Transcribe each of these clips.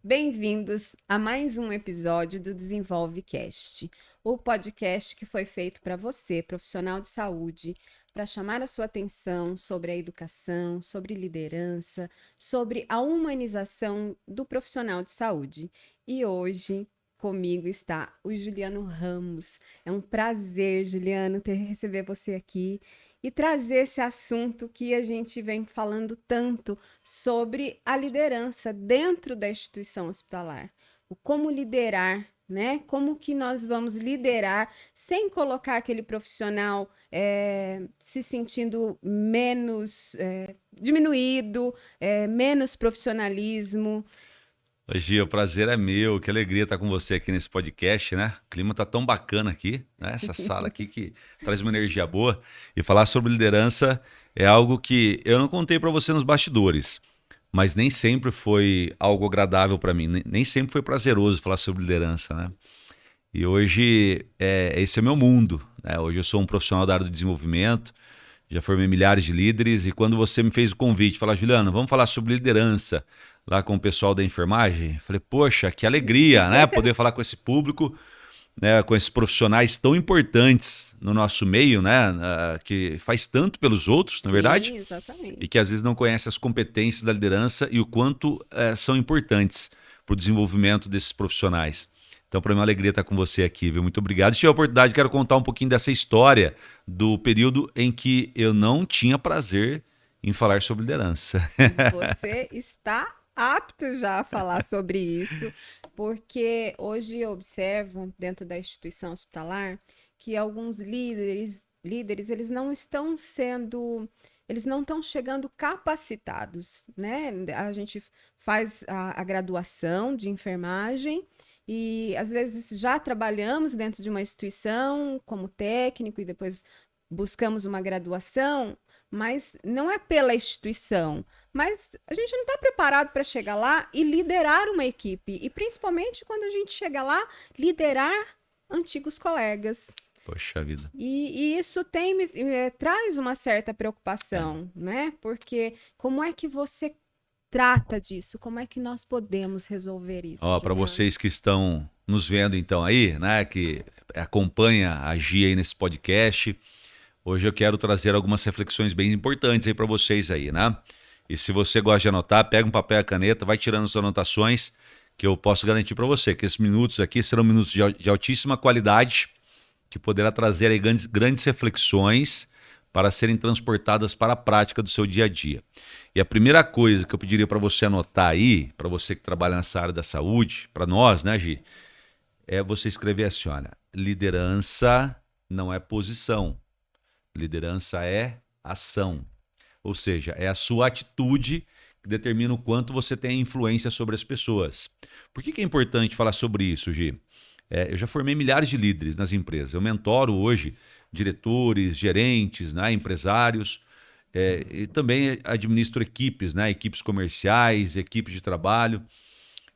Bem-vindos a mais um episódio do DesenvolveCast, o podcast que foi feito para você, profissional de saúde, para chamar a sua atenção sobre a educação, sobre liderança, sobre a humanização do profissional de saúde. E hoje comigo está o Juliano Ramos. É um prazer, Juliano, receber você aqui e trazer esse assunto que a gente vem falando tanto sobre a liderança dentro da instituição hospitalar. O como liderar, né? Como que nós vamos liderar sem colocar aquele profissional se sentindo menos diminuído, menos profissionalismo. Ô, Gia, o prazer é meu, que alegria estar com você aqui nesse podcast, né? O clima tá tão bacana aqui, né? Essa sala aqui que traz uma energia boa. E falar sobre liderança é algo que eu não contei para você nos bastidores, mas nem sempre foi algo agradável para mim, nem sempre foi prazeroso falar sobre liderança, né? E hoje esse é o meu mundo, né? Hoje eu sou um profissional da área do desenvolvimento, já formei milhares de líderes e quando você me fez o convite, falar, Juliano, vamos falar sobre liderança lá com o pessoal da enfermagem, falei, poxa, que alegria, né? Poder falar com esse público, né? Com esses profissionais tão importantes no nosso meio, né? Que faz tanto pelos outros, na verdade, Sim, e exatamente. que às vezes não conhece as competências da liderança e o quanto são importantes para o desenvolvimento desses profissionais. Então, para mim é uma alegria estar com você aqui, viu? Muito obrigado. Se tiver a oportunidade, quero contar um pouquinho dessa história do período em que eu não tinha prazer em falar sobre liderança. Você está apto já a falar sobre isso, porque hoje eu observo dentro da instituição hospitalar que alguns líderes, eles não estão chegando capacitados, né? A gente faz a graduação de enfermagem e às vezes já trabalhamos dentro de uma instituição como técnico e depois buscamos uma graduação, mas não é pela instituição. Mas a gente não está preparado para chegar lá e liderar uma equipe. E principalmente quando a gente chega lá, liderar antigos colegas. Poxa vida. E isso traz uma certa É. preocupação, né? Porque como é que você trata disso? Como é que nós podemos resolver isso, Ó, para Juliano? vocês que estão nos vendo então aí, né, que acompanha a Gia aí nesse podcast, hoje eu quero trazer algumas reflexões bem importantes aí para vocês aí, né? E se você gosta de anotar, pega um papel e caneta, vai tirando suas anotações, que eu posso garantir para você que esses minutos aqui serão minutos de altíssima qualidade, que poderá trazer aí grandes reflexões para serem transportadas para a prática do seu dia a dia. E a primeira coisa que eu pediria para você anotar aí, para você que trabalha nessa área da saúde, para nós, né, Gi, é você escrever assim, olha, liderança não é posição, liderança é ação. Ou seja, é a sua atitude que determina o quanto você tem influência sobre as pessoas. Por que é importante falar sobre isso, Gi? Eu já formei milhares de líderes nas empresas. Eu mentoro hoje diretores, gerentes, né, empresários, e também administro equipes, né, equipes comerciais, equipes de trabalho.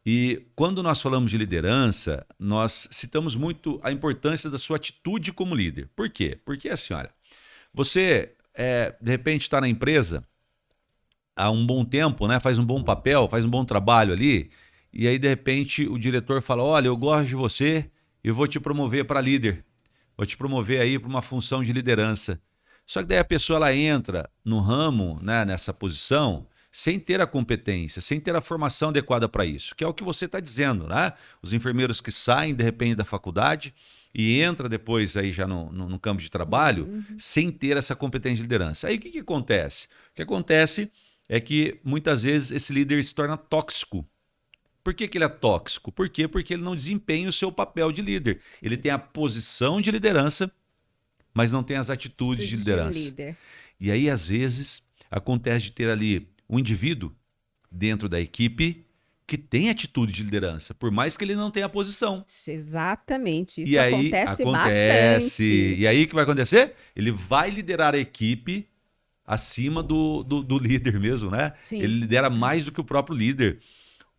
E quando nós falamos de liderança, nós citamos muito a importância da sua atitude como líder. Por quê? Porque assim, olha, você de repente está na empresa há um bom tempo, né? Faz um bom papel, faz um bom trabalho ali, e aí de repente o diretor fala: olha, eu gosto de você, eu vou te promover para líder, vou te promover aí para uma função de liderança. Só que daí a pessoa ela entra no ramo, né, nessa posição, sem ter a competência, sem ter a formação adequada para isso, que é o que você está dizendo, né? Os enfermeiros que saem de repente da faculdade e entra depois aí já no campo de trabalho Uhum. sem ter essa competência de liderança. Aí o que acontece? O que acontece é que muitas vezes esse líder se torna tóxico. Por que ele é tóxico? Por quê? Porque ele não desempenha o seu papel de líder. Ele Sim. tem a posição de liderança, mas não tem as atitudes de Atitude de liderança. líder. E aí, às vezes, acontece de ter ali um indivíduo dentro da equipe que tem atitude de liderança, por mais que ele não tenha posição. Exatamente. E Isso aí acontece acontece. bastante. E aí o que vai acontecer? Ele vai liderar a equipe acima do líder mesmo, né? Ele Sim. lidera mais do que o próprio líder.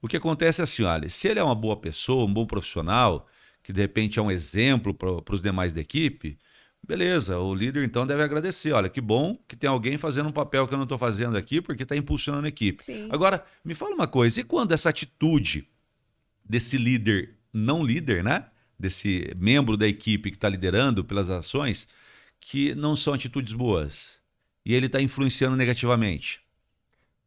O que acontece é assim, olha, se ele é uma boa pessoa, um bom profissional, que de repente é um exemplo para os demais da equipe, beleza, o líder então deve agradecer. Olha, que bom que tem alguém fazendo um papel que eu não estou fazendo aqui, porque está impulsionando a equipe. Sim. Agora, me fala uma coisa, e quando essa atitude desse líder não líder, né? Desse membro da equipe que está liderando pelas ações, que não são atitudes boas. E ele está influenciando negativamente.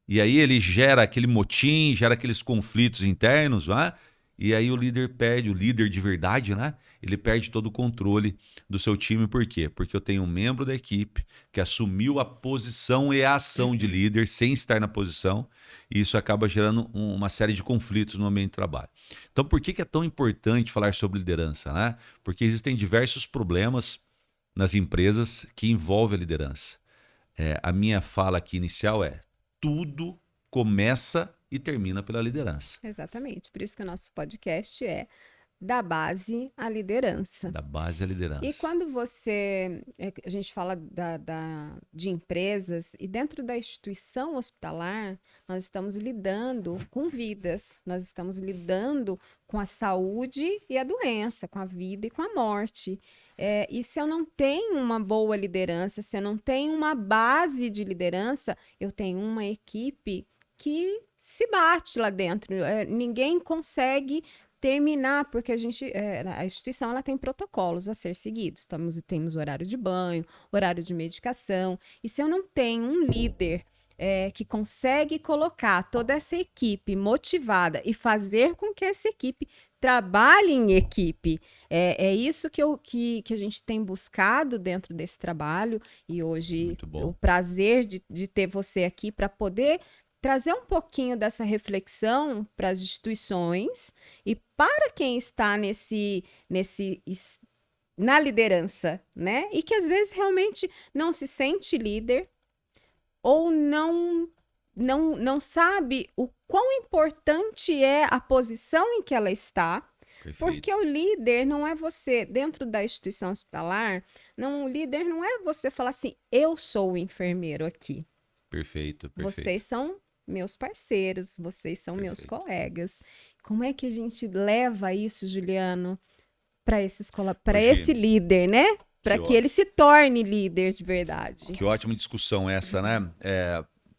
E aí ele gera aquele motim, gera aqueles conflitos internos, né? E aí o líder perde, o líder de verdade, né? Ele perde todo o controle do seu time. Por quê? Porque eu tenho um membro da equipe que assumiu a posição e a ação de líder sem estar na posição, e isso acaba gerando uma série de conflitos no ambiente de trabalho. Então, por que é tão importante falar sobre liderança, né? Porque existem diversos problemas nas empresas que envolvem a liderança. A minha fala aqui inicial é: tudo começa e termina pela liderança. Exatamente. Por isso que o nosso podcast é da base à liderança. Da base à liderança. E quando a gente fala de empresas, e dentro da instituição hospitalar, nós estamos lidando com vidas, nós estamos lidando com a saúde e a doença, com a vida e com a morte. E se eu não tenho uma boa liderança, se eu não tenho uma base de liderança, eu tenho uma equipe que se bate lá dentro. Ninguém consegue terminar, porque a instituição ela tem protocolos a ser seguidos. Temos horário de banho, horário de medicação. E se eu não tenho um líder que consegue colocar toda essa equipe motivada e fazer com que essa equipe trabalhe em equipe, é isso que a gente tem buscado dentro desse trabalho. E hoje o prazer de ter você aqui para poder trazer um pouquinho dessa reflexão para as instituições e para quem está na liderança, né? E que às vezes realmente não se sente líder ou não sabe o quão importante é a posição em que ela está. Perfeito. Porque o líder não é você, dentro da instituição hospitalar, o líder não é você falar assim: eu sou o enfermeiro aqui. Perfeito. Vocês são meus parceiros, vocês são meus colegas. Como é que a gente leva isso, Juliano, para esse líder, né? Para que ele se torne líder de verdade. Que ótima discussão essa, né?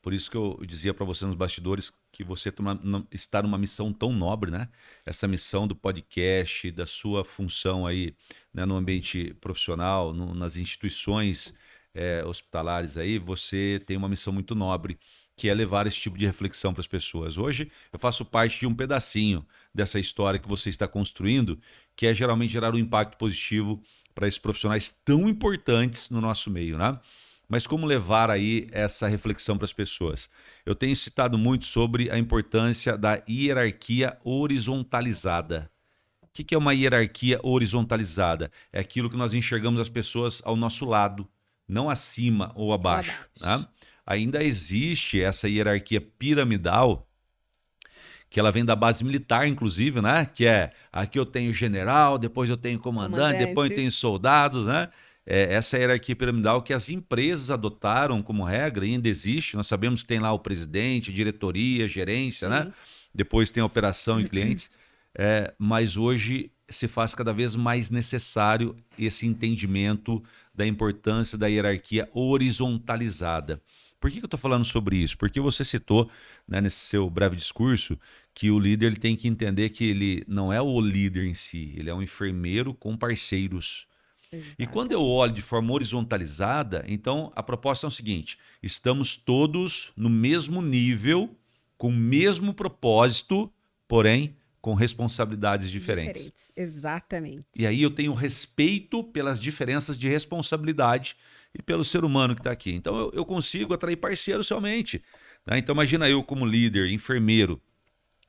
Por isso que eu dizia para você nos bastidores que você está numa missão tão nobre, né? Essa missão do podcast, da sua função aí, né, no ambiente profissional, nas instituições hospitalares aí, você tem uma missão muito nobre, que é levar esse tipo de reflexão para as pessoas. Hoje eu faço parte de um pedacinho dessa história que você está construindo, que é geralmente gerar um impacto positivo para esses profissionais tão importantes no nosso meio, né? Mas como levar aí essa reflexão para as pessoas? Eu tenho citado muito sobre a importância da hierarquia horizontalizada. O que é uma hierarquia horizontalizada? É aquilo que nós enxergamos as pessoas ao nosso lado, não acima ou abaixo. Né? Ainda existe essa hierarquia piramidal, que ela vem da base militar, inclusive, né? Que é, aqui eu tenho general, depois eu tenho comandante, depois eu tenho soldados, né? Essa hierarquia piramidal que as empresas adotaram como regra e ainda existe. Nós sabemos que tem lá o presidente, diretoria, gerência, né? Depois tem a operação e clientes. Mas hoje se faz cada vez mais necessário esse entendimento da importância da hierarquia horizontalizada. Por que eu estou falando sobre isso? Porque você citou, né, nesse seu breve discurso, que o líder ele tem que entender que ele não é o líder em si, ele é um enfermeiro com parceiros. Exatamente. E quando eu olho de forma horizontalizada, então a proposta é o seguinte: estamos todos no mesmo nível, com o mesmo propósito, porém com responsabilidades diferentes. Exatamente. E aí eu tenho respeito pelas diferenças de responsabilidade e pelo ser humano que está aqui. Então eu consigo atrair parceiros realmente. Né? Então imagina eu como líder, enfermeiro,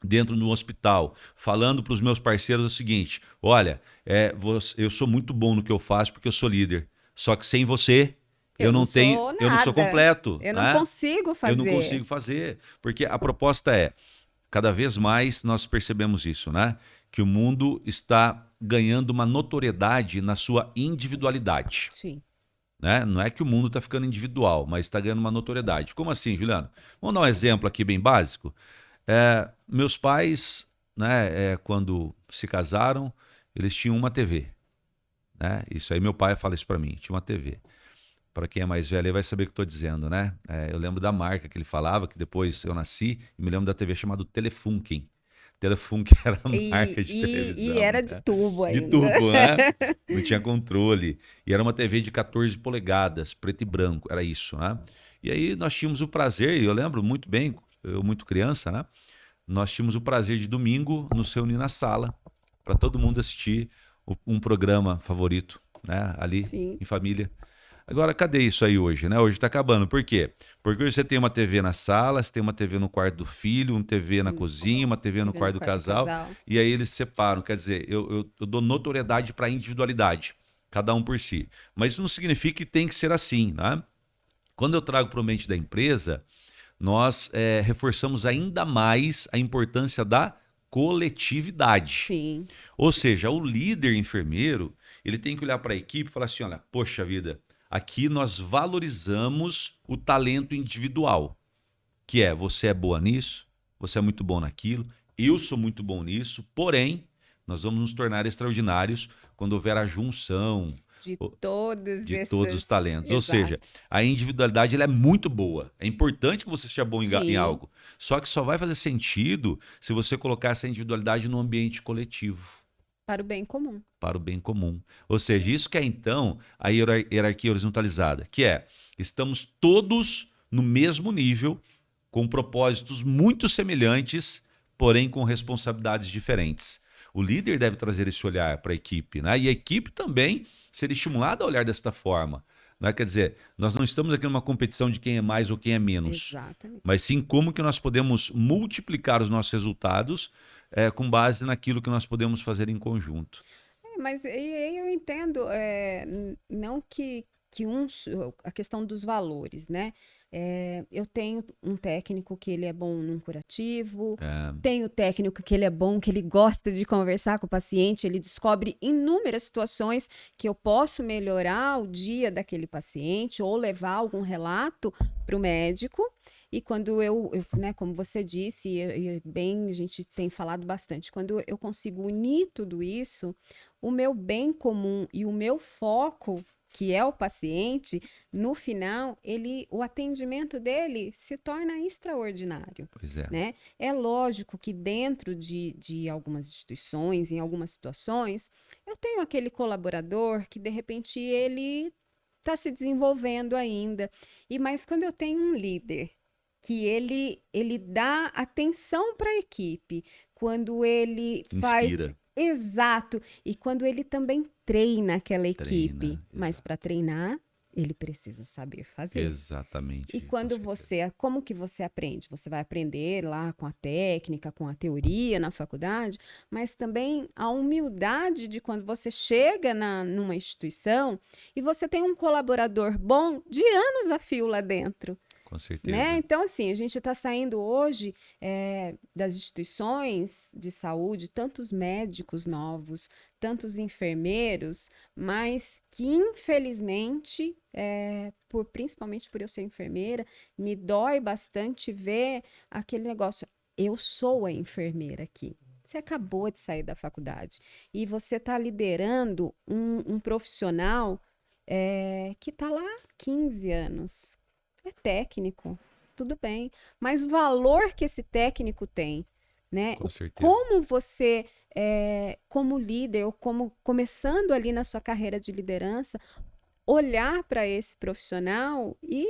dentro do hospital, falando para os meus parceiros o seguinte: olha, eu sou muito bom no que eu faço porque eu sou líder. Só que sem você, eu não sou completo. Eu não consigo fazer. Eu não consigo fazer. Porque a proposta é, cada vez mais nós percebemos isso, né? Que o mundo está ganhando uma notoriedade na sua individualidade. Sim. Né? Não é que o mundo está ficando individual, mas está ganhando uma notoriedade. Como assim, Juliano? Vamos dar um exemplo aqui bem básico. Meus pais, né, quando se casaram, eles tinham uma TV. Né? Isso aí meu pai fala isso para mim, tinha uma TV. Para quem é mais velho aí vai saber o que estou dizendo, né? Eu lembro da marca que ele falava, que depois eu nasci, e me lembro da TV chamada Telefunken. Telefunk era a marca de E televisão, era de né? tubo De ainda. tubo, né? Não tinha controle. E era uma TV de 14 polegadas, preto e branco, era isso, né? E aí nós tínhamos o prazer, e eu lembro muito bem, eu muito criança, né? Nós tínhamos o prazer de domingo nos reunir na sala para todo mundo assistir um programa favorito, né? Ali Sim, em família. Agora, cadê isso aí hoje, né? Hoje está acabando. Por quê? Porque hoje você tem uma TV na sala, você tem uma TV no quarto do filho, uma TV na cozinha, uma TV no tive no quarto do quarto do casal, casal. e aí eles se separam. Quer dizer, eu dou notoriedade para a individualidade, cada um por si. Mas isso não significa que tem que ser assim, né? Quando eu trago para o ambiente da empresa, nós reforçamos ainda mais a importância da coletividade. Sim, Ou seja, o líder enfermeiro, ele tem que olhar para a equipe e falar assim, olha, poxa vida, aqui nós valorizamos o talento individual, que é, você é boa nisso, você é muito bom naquilo, eu sou muito bom nisso, porém, nós vamos nos tornar extraordinários quando houver a junção de todos de todos os esses. talentos. Ou seja, Exato. a individualidade ela é muito boa. É importante que você seja bom em Sim, algo. Só que só vai fazer sentido se você colocar essa individualidade no ambiente coletivo, para o bem comum. para o bem comum. Ou seja, isso que é então a hierarquia horizontalizada, que é estamos todos no mesmo nível, com propósitos muito semelhantes, porém com responsabilidades diferentes. O líder deve trazer esse olhar para a equipe, né? E a equipe também ser estimulada a olhar desta forma. Né? Quer dizer, nós não estamos aqui numa competição de quem é mais ou quem é menos, Exatamente. mas sim como que nós podemos multiplicar os nossos resultados com base naquilo que nós podemos fazer em conjunto. Mas e aí eu entendo, não que a questão dos valores, né? Eu tenho um técnico que ele é bom num curativo, É, tenho técnico que ele é bom, que ele gosta de conversar com o paciente, ele descobre inúmeras situações que eu posso melhorar o dia daquele paciente ou levar algum relato para o médico. E quando né, como você disse, e bem, a gente tem falado bastante, quando eu consigo unir tudo isso, o meu bem comum e o meu foco, que é o paciente, no final, o atendimento dele se torna extraordinário, pois é. né? É lógico que dentro de algumas instituições, em algumas situações, eu tenho aquele colaborador que, de repente, ele está se desenvolvendo ainda. Mas quando eu tenho um líder que ele dá atenção para a equipe, quando ele faz Inspira, exato, e quando ele também treina aquela equipe, treina, mas para exato. treinar, ele precisa saber fazer. E Exatamente, com quando certeza. como que você aprende? Você vai aprender lá com a técnica, com a teoria na faculdade, mas também a humildade de quando você chega numa instituição e você tem um colaborador bom de anos a fio lá dentro. Com Né? certeza. Então, assim, a gente está saindo hoje das instituições de saúde, tantos médicos novos, tantos enfermeiros, mas que, infelizmente, principalmente por eu ser enfermeira, me dói bastante ver aquele negócio. Eu sou a enfermeira aqui. Você acabou de sair da faculdade e você está liderando um profissional que está lá há 15 anos, é técnico, tudo bem. Mas o valor que esse técnico tem, né? Com certeza. Como você, como líder, ou como começando ali na sua carreira de liderança, olhar para esse profissional e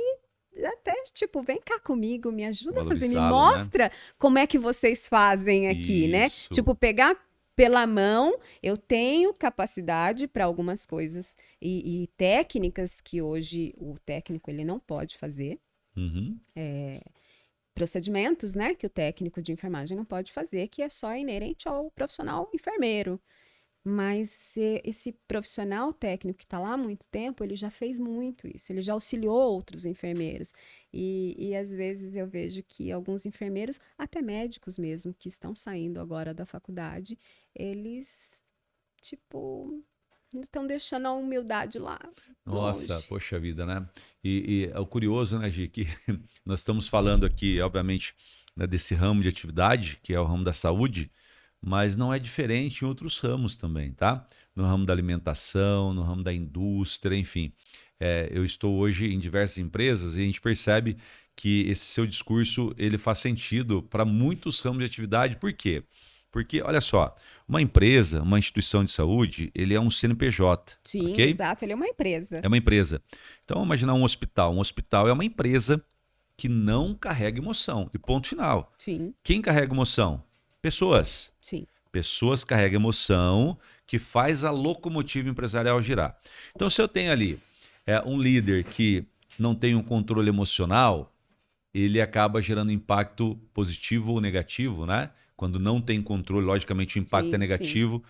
até, tipo, vem cá comigo, me ajuda a fazer, me Valorizá-lo, né? mostra como é que vocês fazem aqui, né? Isso. Tipo, pegar pela mão, eu tenho capacidade para algumas coisas e técnicas que hoje o técnico ele não pode fazer, Uhum. procedimentos, né, que o técnico de enfermagem não pode fazer, que é só inerente ao profissional enfermeiro. Mas esse profissional técnico que está lá há muito tempo, ele já fez muito isso, ele já auxiliou outros enfermeiros. E às vezes eu vejo que alguns enfermeiros, até médicos mesmo, que estão saindo agora da faculdade, eles, tipo, estão deixando a humildade lá Nossa, longe. poxa vida, né? E é o curioso, né, Gi, que nós estamos falando aqui, obviamente, né, desse ramo de atividade, que é o ramo da saúde, mas não é diferente em outros ramos também, tá? No ramo da alimentação, no ramo da indústria, enfim. Eu estou hoje em diversas empresas e a gente percebe que esse seu discurso ele faz sentido para muitos ramos de atividade. Por quê? Porque, olha só, uma empresa, uma instituição de saúde, ele é um CNPJ, Sim, ok? exato, ele é uma empresa. É uma empresa. Então, vamos imaginar um hospital. Um hospital é uma empresa que não carrega emoção. E ponto final. Sim, Quem carrega emoção? Pessoas. sim, Pessoas carregam emoção que faz a locomotiva empresarial girar. Então, se eu tenho ali um líder que não tem um controle emocional, ele acaba gerando impacto positivo ou negativo, né? Quando não tem controle, logicamente o impacto é sim, sim. negativo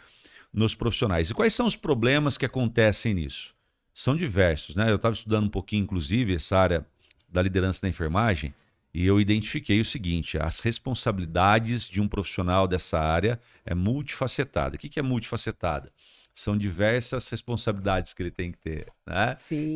nos profissionais. E quais são os problemas que acontecem nisso? São diversos, né? Eu estava estudando um pouquinho, inclusive, essa área da liderança da enfermagem, e eu identifiquei o seguinte: as responsabilidades de um profissional dessa área é multifacetada. O que é multifacetada? São diversas responsabilidades que ele tem que ter, né?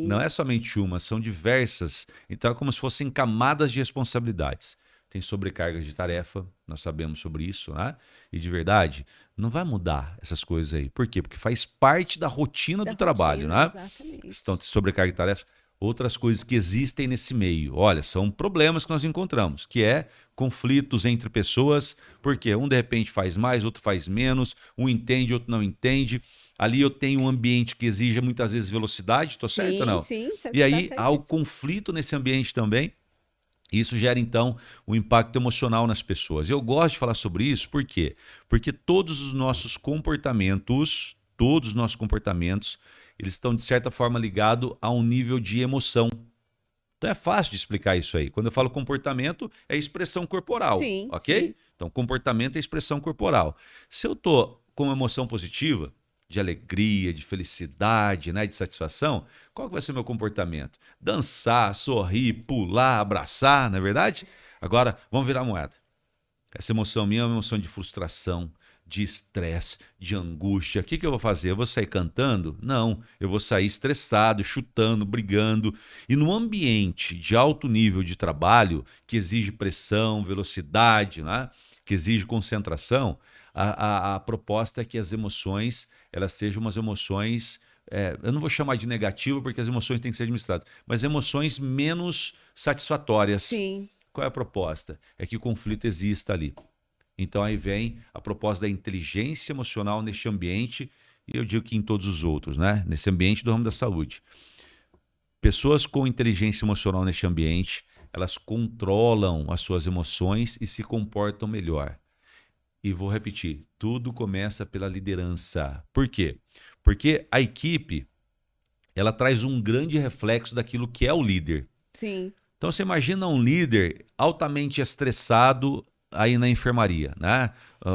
Não Sim, é somente uma, são diversas. Então é como se fossem camadas de responsabilidades. Tem sobrecarga de tarefa, nós sabemos sobre isso, né? E de verdade, não vai mudar essas coisas aí. Por quê? Porque faz parte da rotina da do trabalho, rotina, né? Estão exatamente. sobrecarga de tarefa. Outras coisas que existem nesse meio. Olha, são problemas que nós encontramos, que é conflitos entre pessoas, porque um de repente faz mais, outro faz menos, um entende, outro não entende. Ali eu tenho um ambiente que exige muitas vezes velocidade, estou certo ou Sim, não? sim, você E está aí há o certíssimo. conflito nesse ambiente também. Isso gera, então, um impacto emocional nas pessoas. Eu gosto de falar sobre isso, por quê? Porque todos os nossos comportamentos, eles estão, de certa forma, ligados a um nível de emoção. Então é fácil de explicar isso aí. Quando eu falo comportamento, é expressão corporal, Sim, ok? sim. Então, comportamento é expressão corporal. Se eu estou com uma emoção positiva, de alegria, de felicidade, né, de satisfação, qual que vai ser o meu comportamento? Dançar, sorrir, pular, abraçar, não é verdade? Agora, vamos virar a moeda. Essa emoção minha é uma emoção de frustração, de estresse, de angústia. O que eu vou fazer? Eu vou sair cantando? Não, eu vou sair estressado, chutando, brigando. E no ambiente de alto nível de trabalho, que exige pressão, velocidade, né? Que exige concentração, a proposta é que as emoções elas sejam umas emoções. Eu não vou chamar de negativo, porque as emoções têm que ser administradas, mas emoções menos satisfatórias. Sim. Qual é a proposta? É que o conflito exista ali. Então aí vem a proposta da inteligência emocional neste ambiente, e eu digo que em todos os outros, né? Nesse ambiente do ramo da saúde. Pessoas com inteligência emocional neste ambiente, elas controlam as suas emoções e se comportam melhor. E vou repetir, tudo começa pela liderança. Por quê? Porque a equipe, ela traz um grande reflexo daquilo que é o líder. Sim, Então você imagina um líder altamente estressado aí na enfermaria, né?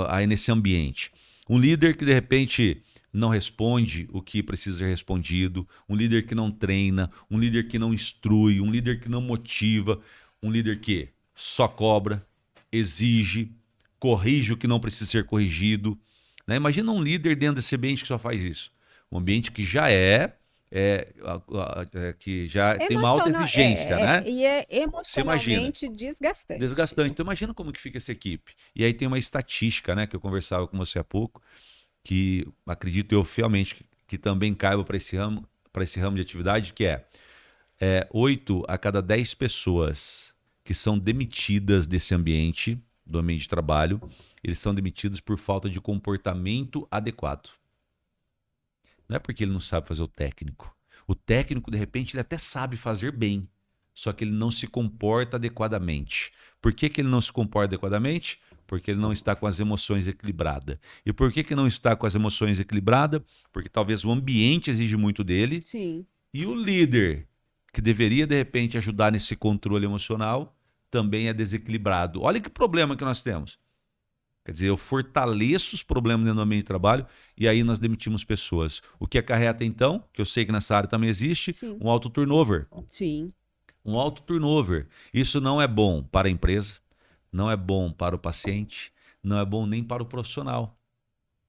Aí nesse ambiente. Um líder que de repente não responde o que precisa ser respondido, um líder que não treina, um líder que não instrui, um líder que não motiva, um líder que só cobra, exige, corrige o que não precisa ser corrigido, né? Imagina um líder dentro desse ambiente que só faz isso. Um ambiente que já que já tem uma alta emocional, exigência, né? e é Você imagina, emocionalmente desgastante. desgastante. Então imagina como que fica essa equipe. E aí tem uma estatística, né, que eu conversava com você há pouco, que acredito eu fielmente que também caiba para esse ramo de atividade, que é 8 a cada 10 pessoas que são demitidas desse ambiente, do ambiente de trabalho, eles são demitidos por falta de comportamento adequado. Não é porque ele não sabe fazer o técnico. O técnico, de repente, ele até sabe fazer bem, só que ele não se comporta adequadamente. Por que, que ele não se comporta adequadamente? Porque ele não está com as emoções equilibradas. E por que, que não está com as emoções equilibradas? Porque talvez o ambiente exige muito dele Sim, e o líder, que deveria, de repente, ajudar nesse controle emocional, também é desequilibrado. Olha que problema que nós temos. Quer dizer, eu fortaleço os problemas dentro do ambiente de trabalho e aí nós demitimos pessoas. O que acarreta, então, que eu sei que nessa área também existe, sim, um alto turnover. sim. Um alto turnover. Isso não é bom para a empresa, não é bom para o paciente, não é bom nem para o profissional,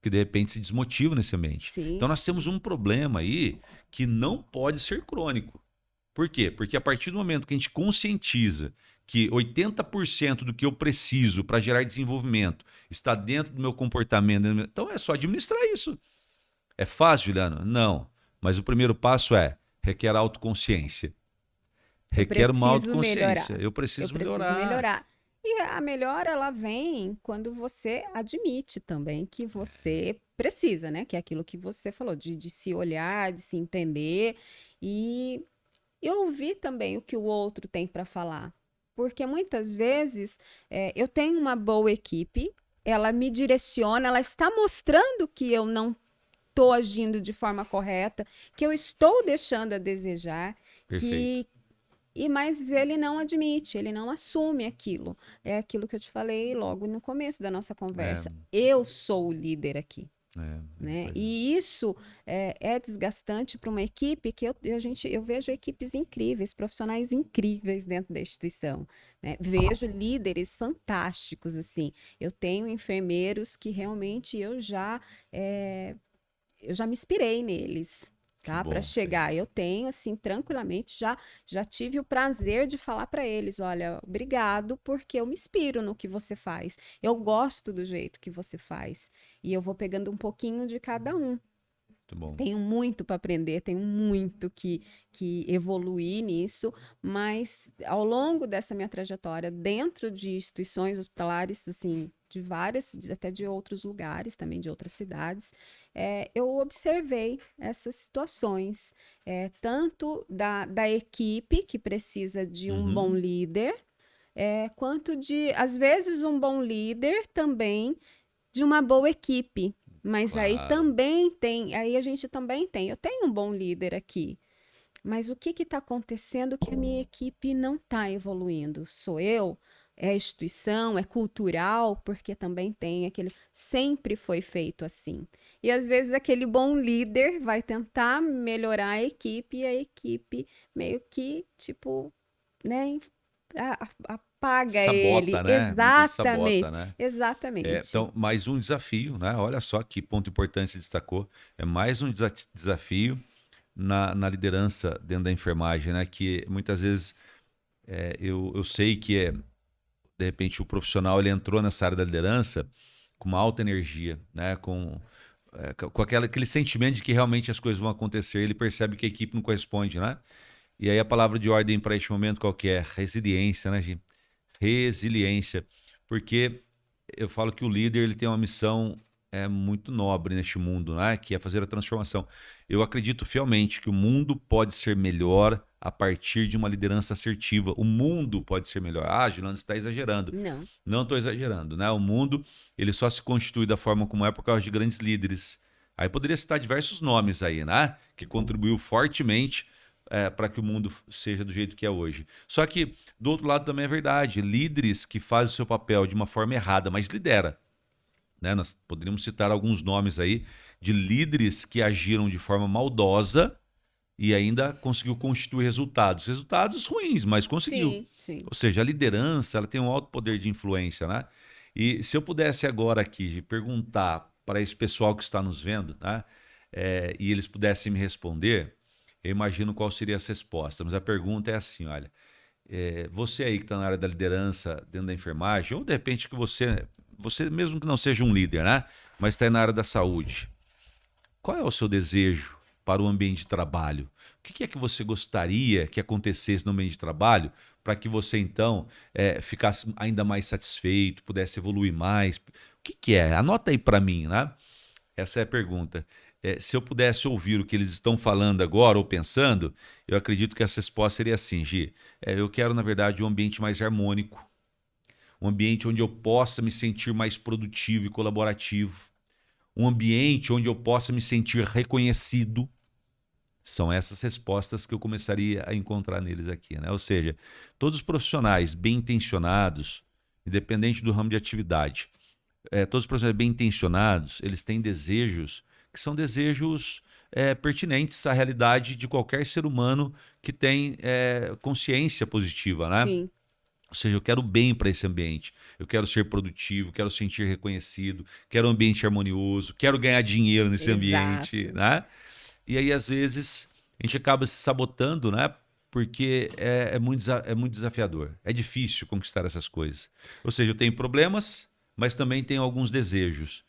que de repente se desmotiva nesse ambiente. Então Sim, nós temos um problema aí que não pode ser crônico. Por quê? Porque a partir do momento que a gente conscientiza que 80% do que eu preciso para gerar desenvolvimento está dentro do meu comportamento, então é só administrar isso. É fácil, Juliano? Não. Mas o primeiro passo requer autoconsciência. eu Requer uma preciso autoconsciência. melhorar. Eu Eu preciso preciso melhorar. melhorar. E a melhora, ela vem quando você admite também que você precisa, né? Que é aquilo que você falou, de se olhar, de se entender e ouvir também o que o outro tem para falar. Porque muitas vezes eu tenho uma boa equipe, ela me direciona, ela está mostrando que eu não estou agindo de forma correta, que eu estou deixando a desejar, Perfeito. que mas ele não admite, ele não assume aquilo. É aquilo que eu te falei logo no começo da nossa É, conversa. Eu sou o líder aqui. Né? pois é. E isso é desgastante para uma equipe que eu vejo equipes incríveis, profissionais incríveis dentro da instituição. Né? Vejo líderes fantásticos assim. Eu tenho enfermeiros que realmente eu já me inspirei neles, Que tá? Para bom isso aí. chegar, eu tenho assim tranquilamente já tive o prazer de falar para eles, olha, obrigado porque eu me inspiro no que você faz. Eu gosto do jeito que você faz e eu vou pegando um pouquinho de cada um. Muito bom. Tenho muito para aprender, tenho muito que evoluir nisso, mas ao longo dessa minha trajetória, dentro de instituições hospitalares, assim, de várias, até de outros lugares, também de outras cidades, eu observei essas situações, tanto da equipe, que precisa de um bom Uhum. líder, quanto de, às vezes, um bom líder também de uma boa equipe. Mas aí Claro. também tem, aí a gente também tem. Eu tenho um bom líder aqui, mas o que está acontecendo que a minha equipe não está evoluindo? Sou eu? É a instituição? É cultural? Porque também tem aquele. Sempre foi feito assim. E às vezes aquele bom líder vai tentar melhorar a equipe e a equipe meio que, tipo, né, apaga ele. Sabota, né? Muitas vezes sabota, Exatamente, né? exatamente. Então, mais um desafio, né? Olha só que ponto importante se destacou. É mais um desafio na liderança dentro da enfermagem, né? Que muitas vezes eu sei que de repente o profissional ele entrou nessa área da liderança com uma alta energia, né? Com aquele sentimento de que realmente as coisas vão acontecer, ele percebe que a equipe não corresponde, né? E aí a palavra de ordem para este momento qual que é? Resiliência, né, Gi? Resiliência. Porque eu falo que o líder ele tem uma missão muito nobre neste mundo, né? Que é fazer a transformação. Eu acredito fielmente que o mundo pode ser melhor a partir de uma liderança assertiva. O mundo pode ser melhor. Ah, Gilando, você está exagerando. Não. Não estou exagerando, né? O mundo ele só se constitui da forma como é por causa de grandes líderes. Aí poderia citar diversos nomes aí, né? Que contribuiu fortemente para que o mundo seja do jeito que é hoje. Só que, do outro lado, também é verdade. Líderes que fazem o seu papel de uma forma errada, mas lidera. Né? Nós poderíamos citar alguns nomes aí de líderes que agiram de forma maldosa e ainda conseguiu constituir resultados. Resultados ruins, mas conseguiu. Sim, sim. Ou seja, a liderança ela tem um alto poder de influência. Né? E se eu pudesse agora aqui perguntar para esse pessoal que está nos vendo, né? E eles pudessem me responder, eu imagino qual seria essa resposta. Mas a pergunta é assim, olha, você aí que está na área da liderança dentro da enfermagem, ou de repente que você mesmo que não seja um líder, né? Mas está aí na área da saúde. Qual é o seu desejo para o ambiente de trabalho? O que é que você gostaria que acontecesse no ambiente de trabalho para que você então ficasse ainda mais satisfeito, pudesse evoluir mais? O que é? Anota aí para mim, né? Essa é a pergunta. Se eu pudesse ouvir o que eles estão falando agora ou pensando, eu acredito que essa resposta seria assim, Gi. Eu quero, na verdade, um ambiente mais harmônico, um ambiente onde eu possa me sentir mais produtivo e colaborativo, um ambiente onde eu possa me sentir reconhecido. São essas respostas que eu começaria a encontrar neles aqui, né? Ou seja, todos os profissionais bem intencionados, independente do ramo de atividade, todos os profissionais bem intencionados, eles têm desejos que são desejos pertinentes à realidade de qualquer ser humano que tem consciência positiva, né? Sim, Ou seja, eu quero bem para esse ambiente. Eu quero ser produtivo, quero sentir reconhecido, quero um ambiente harmonioso, quero ganhar dinheiro nesse ambiente, exato. né? E aí, às vezes, a gente acaba se sabotando, né? Porque é muito desafiador. É difícil conquistar essas coisas. Ou seja, eu tenho problemas, mas também tenho alguns desejos.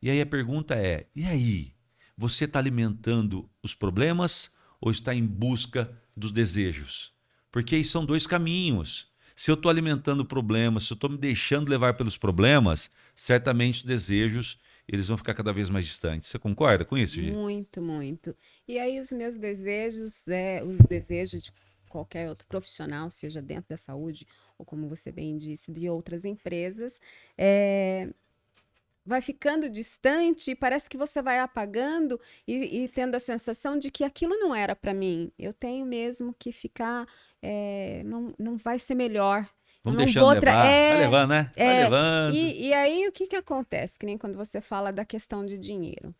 E aí a pergunta é: e aí? Você está alimentando os problemas ou está em busca dos desejos? Porque aí são dois caminhos. Se eu estou alimentando problemas, se eu estou me deixando levar pelos problemas, certamente os desejos eles vão ficar cada vez mais distantes. Você concorda com isso, Gi? Muito, muito. E aí os meus desejos, os desejos de qualquer outro profissional, seja dentro da saúde ou como você bem disse, de outras empresas, é, vai ficando distante e parece que você vai apagando e tendo a sensação de que aquilo não era para mim. Eu tenho mesmo que ficar, não vai ser melhor. Eu Vamos não deixando vou levar. Vai levando, né? Vai levando. e aí o que que acontece? Que nem quando você fala da questão de dinheiro.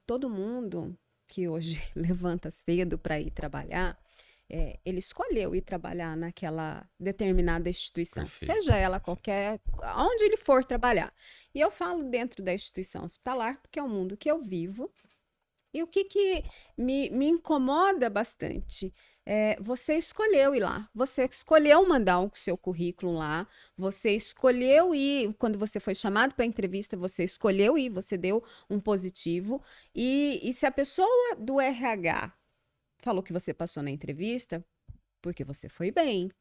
Todo mundo que hoje levanta cedo para ir trabalhar, ele escolheu ir trabalhar naquela determinada instituição, Perfeito. seja ela qualquer, onde ele for trabalhar. E eu falo dentro da instituição hospitalar, porque é o mundo que eu vivo. E o que que me incomoda bastante? Você escolheu ir lá, você escolheu mandar o seu currículo lá, você escolheu ir, quando você foi chamado para a entrevista, você escolheu ir, você deu um positivo. E se a pessoa do RH falou que você passou na entrevista, porque você foi bem.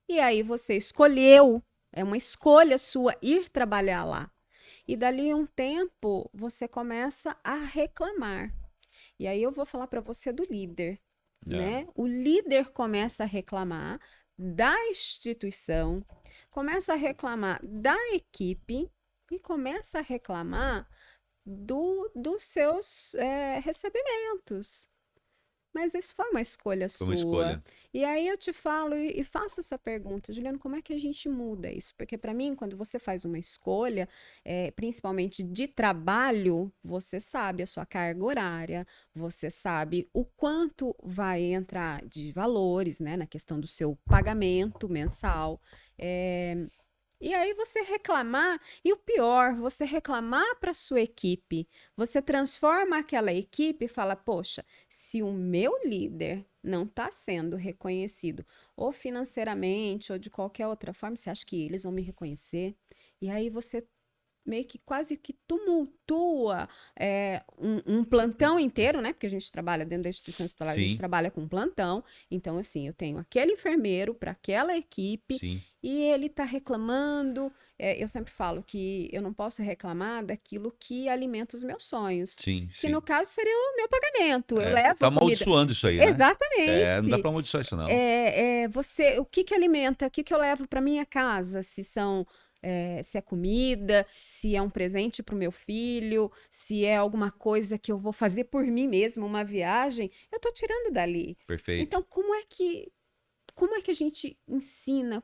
E aí você escolheu, é uma escolha sua ir trabalhar lá. E dali um tempo você começa a reclamar. E aí eu vou falar para você do líder, É. né? O líder começa a reclamar da instituição, começa a reclamar da equipe e começa a reclamar dos seus recebimentos. Mas isso foi uma escolha Foi uma sua. escolha. E aí eu te falo e faço essa pergunta, Juliano, como é que a gente muda isso? Porque para mim, quando você faz uma escolha, principalmente de trabalho, você sabe a sua carga horária, você sabe o quanto vai entrar de valores, né, na questão do seu pagamento mensal. E aí você reclamar, e o pior, você reclamar para sua equipe, você transforma aquela equipe e fala, poxa, se o meu líder não está sendo reconhecido, ou financeiramente, ou de qualquer outra forma, você acha que eles vão me reconhecer? E aí você meio que quase que tumultua um plantão inteiro, né? Porque a gente trabalha dentro da instituição hospitalar, a gente Sim, trabalha com plantão. Então, assim, eu tenho aquele enfermeiro para aquela equipe sim, e ele está reclamando. Eu sempre falo que eu não posso reclamar daquilo que alimenta os meus sonhos. sim, Que no sim. caso seria o meu pagamento. Eu Você levo tá a comida. amaldiçoando isso aí, né? Não dá Exatamente. pra amaldiçoar isso, não. O que que alimenta? O que que eu levo para minha casa? Se é comida, se é um presente para o meu filho, se é alguma coisa que eu vou fazer por mim mesma, uma viagem, eu estou tirando dali. Perfeito. Então, como é que a gente ensina?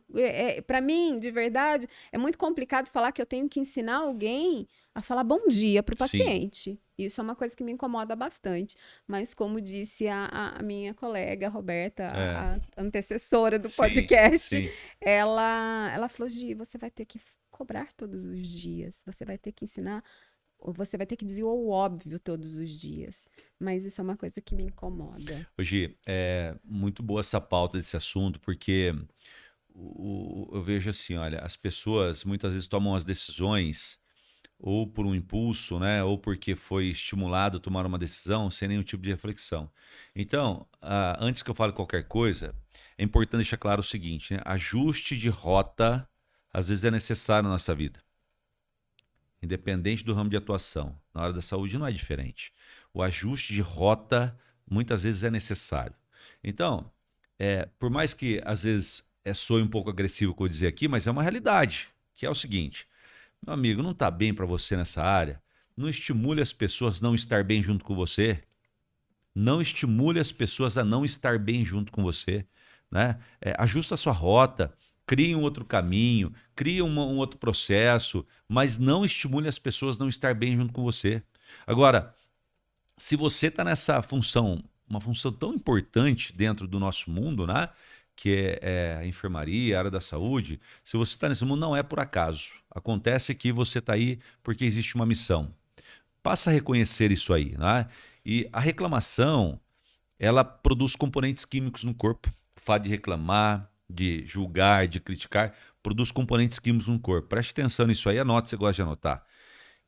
Para mim, de verdade, é muito complicado falar que eu tenho que ensinar alguém a falar bom dia para o Sim. paciente. Isso é uma coisa que me incomoda bastante. Mas, como disse a minha colega Roberta, É. a antecessora do Sim, podcast, sim. ela falou: Gi, você vai ter que cobrar todos os dias, você vai ter que ensinar, ou você vai ter que dizer o óbvio todos os dias. Mas isso é uma coisa que me incomoda. Hoje é muito boa essa pauta desse assunto, porque eu vejo assim, olha, as pessoas muitas vezes tomam as decisões ou por um impulso, né, ou porque foi estimulado a tomar uma decisão sem nenhum tipo de reflexão. Então, antes que eu fale qualquer coisa, é importante deixar claro o seguinte, né, ajuste de rota às vezes é necessário na nossa vida, independente do ramo de atuação. Na área da saúde não é diferente. O ajuste de rota muitas vezes é necessário. Então, por mais que às vezes soe um pouco agressivo o que eu dizer aqui, mas é uma realidade, que é o seguinte, meu amigo, não está bem para você nessa área, não estimule as pessoas a não estar bem junto com você, não estimule as pessoas a não estar bem junto com você, né? Ajusta a sua rota, crie um outro caminho, crie um outro processo, mas não estimule as pessoas a não estar bem junto com você. Agora, se você está nessa função, uma função tão importante dentro do nosso mundo, né? Que é a enfermaria, a área da saúde, se você está nesse mundo, não é por acaso. Acontece que você está aí porque existe uma missão. Passa a reconhecer isso aí, né? E a reclamação, ela produz componentes químicos no corpo. O fato de reclamar, de julgar, de criticar, produz componentes químicos no corpo. Preste atenção nisso aí, anote, você gosta de anotar.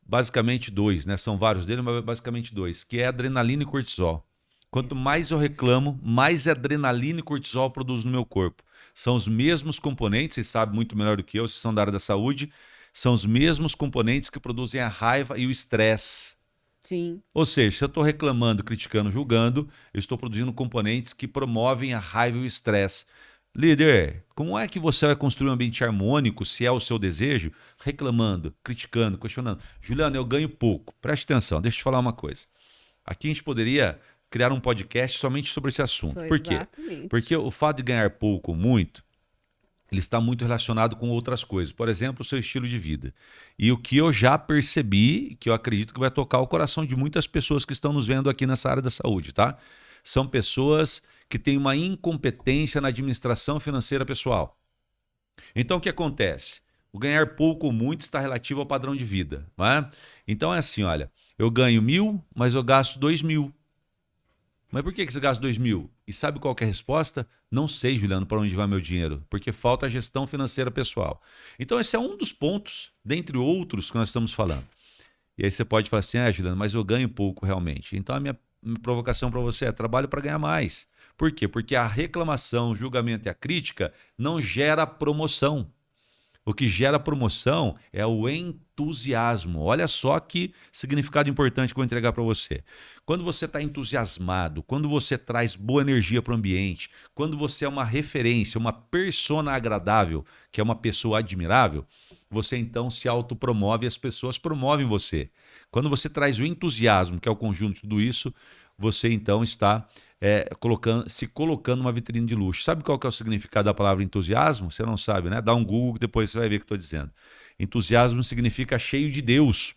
Basicamente dois, né? São vários deles, mas basicamente dois, que é adrenalina e cortisol. Quanto mais eu reclamo, mais adrenalina e cortisol produzo no meu corpo. São os mesmos componentes, vocês sabem muito melhor do que eu, vocês são da área da saúde, são os mesmos componentes que produzem a raiva e o estresse. Sim. Ou seja, se eu estou reclamando, criticando, julgando, eu estou produzindo componentes que promovem a raiva e o estresse. Líder, como é que você vai construir um ambiente harmônico, se é o seu desejo, reclamando, criticando, questionando? Juliano, eu ganho pouco. Preste atenção, deixa eu te falar uma coisa. Aqui a gente poderia criar um podcast somente sobre esse assunto. Por quê? Exatamente. Porque o fato de ganhar pouco ou muito, ele está muito relacionado com outras coisas. Por exemplo, o seu estilo de vida. E o que eu já percebi, que eu acredito que vai tocar o coração de muitas pessoas que estão nos vendo aqui nessa área da saúde, tá? São pessoas que têm uma incompetência na administração financeira pessoal. Então, o que acontece? O ganhar pouco ou muito está relativo ao padrão de vida, não é? Então, é assim, olha, eu ganho 1.000, mas eu gasto 2.000. Mas por que você gasta 2.000? E sabe qual que é a resposta? Não sei, Juliano, para onde vai meu dinheiro, porque falta a gestão financeira pessoal. Então, esse é um dos pontos, dentre outros, que nós estamos falando. E aí você pode falar assim, Juliano, mas eu ganho pouco realmente. Então, a minha provocação para você é trabalho para ganhar mais. Por quê? Porque a reclamação, o julgamento e a crítica não gera promoção. O que gera promoção é o entusiasmo. Olha só que significado importante que eu vou entregar para você. Quando você está entusiasmado, quando você traz boa energia para o ambiente, quando você é uma referência, uma persona agradável, que é uma pessoa admirável, você então se autopromove e as pessoas promovem você. Quando você traz o entusiasmo, que é o conjunto de tudo isso, você então está se colocando numa vitrine de luxo. Sabe qual que é o significado da palavra entusiasmo? Você não sabe, né? Dá um Google que depois você vai ver o que eu estou dizendo. Entusiasmo significa cheio de Deus.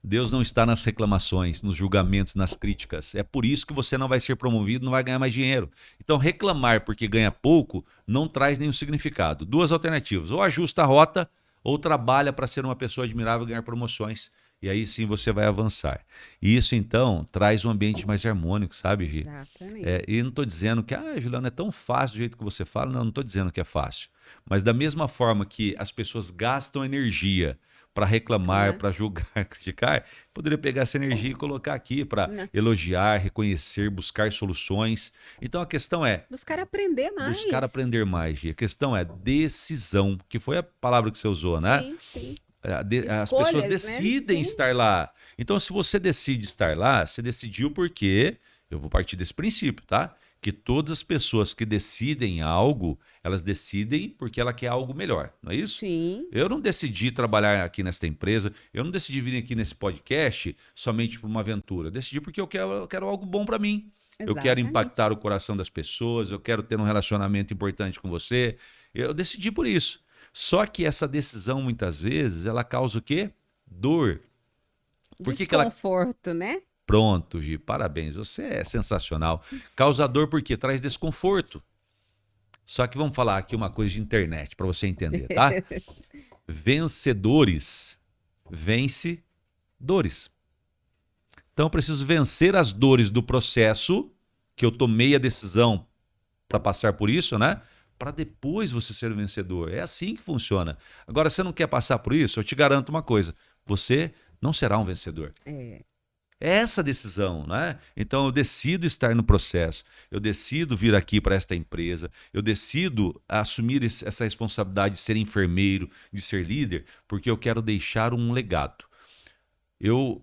Deus não está nas reclamações, nos julgamentos, nas críticas. É por isso que você não vai ser promovido, não vai ganhar mais dinheiro. Então, reclamar porque ganha pouco não traz nenhum significado. Duas alternativas: ou ajusta a rota, ou trabalha para ser uma pessoa admirável e ganhar promoções. E aí sim você vai avançar. E isso, então, traz um ambiente mais harmônico, sabe, Gi? Exatamente. E não estou dizendo que, Juliano, é tão fácil do jeito que você fala. Não estou dizendo que é fácil. Mas da mesma forma que as pessoas gastam energia para reclamar, para julgar, criticar, poderia pegar essa energia e colocar aqui para elogiar, reconhecer, buscar soluções. Então a questão é buscar aprender mais. Buscar aprender mais, Gi. A questão é decisão, que foi a palavra que você usou, né? Sim, sim. As pessoas Escolhas, decidem né? estar lá. Então, se você decide estar lá, você decidiu porque eu vou partir desse princípio, tá? Que todas as pessoas que decidem algo, elas decidem porque ela quer algo melhor, não é isso? Sim. Eu não decidi trabalhar aqui nesta empresa, eu não decidi vir aqui nesse podcast somente por uma aventura. Eu decidi porque eu quero algo bom para mim. Eu quero Exatamente. impactar o coração das pessoas, eu quero ter um relacionamento importante com você. Eu decidi por isso. Só que essa decisão, muitas vezes, ela causa o quê? Dor. Por que Desconforto, né? Pronto, Gi, parabéns. Você é sensacional. Causa dor porque traz desconforto. Só que vamos falar aqui uma coisa de internet para você entender, tá? Vencedores vence dores. Então eu preciso vencer as dores do processo que eu tomei a decisão para passar por isso, né? Para depois você ser o vencedor. É assim que funciona. Agora, você não quer passar por isso? Eu te garanto uma coisa: você não será um vencedor. É essa a decisão, né? Então eu decido estar no processo, eu decido vir aqui para esta empresa, eu decido assumir essa responsabilidade de ser enfermeiro, de ser líder, porque eu quero deixar um legado. Eu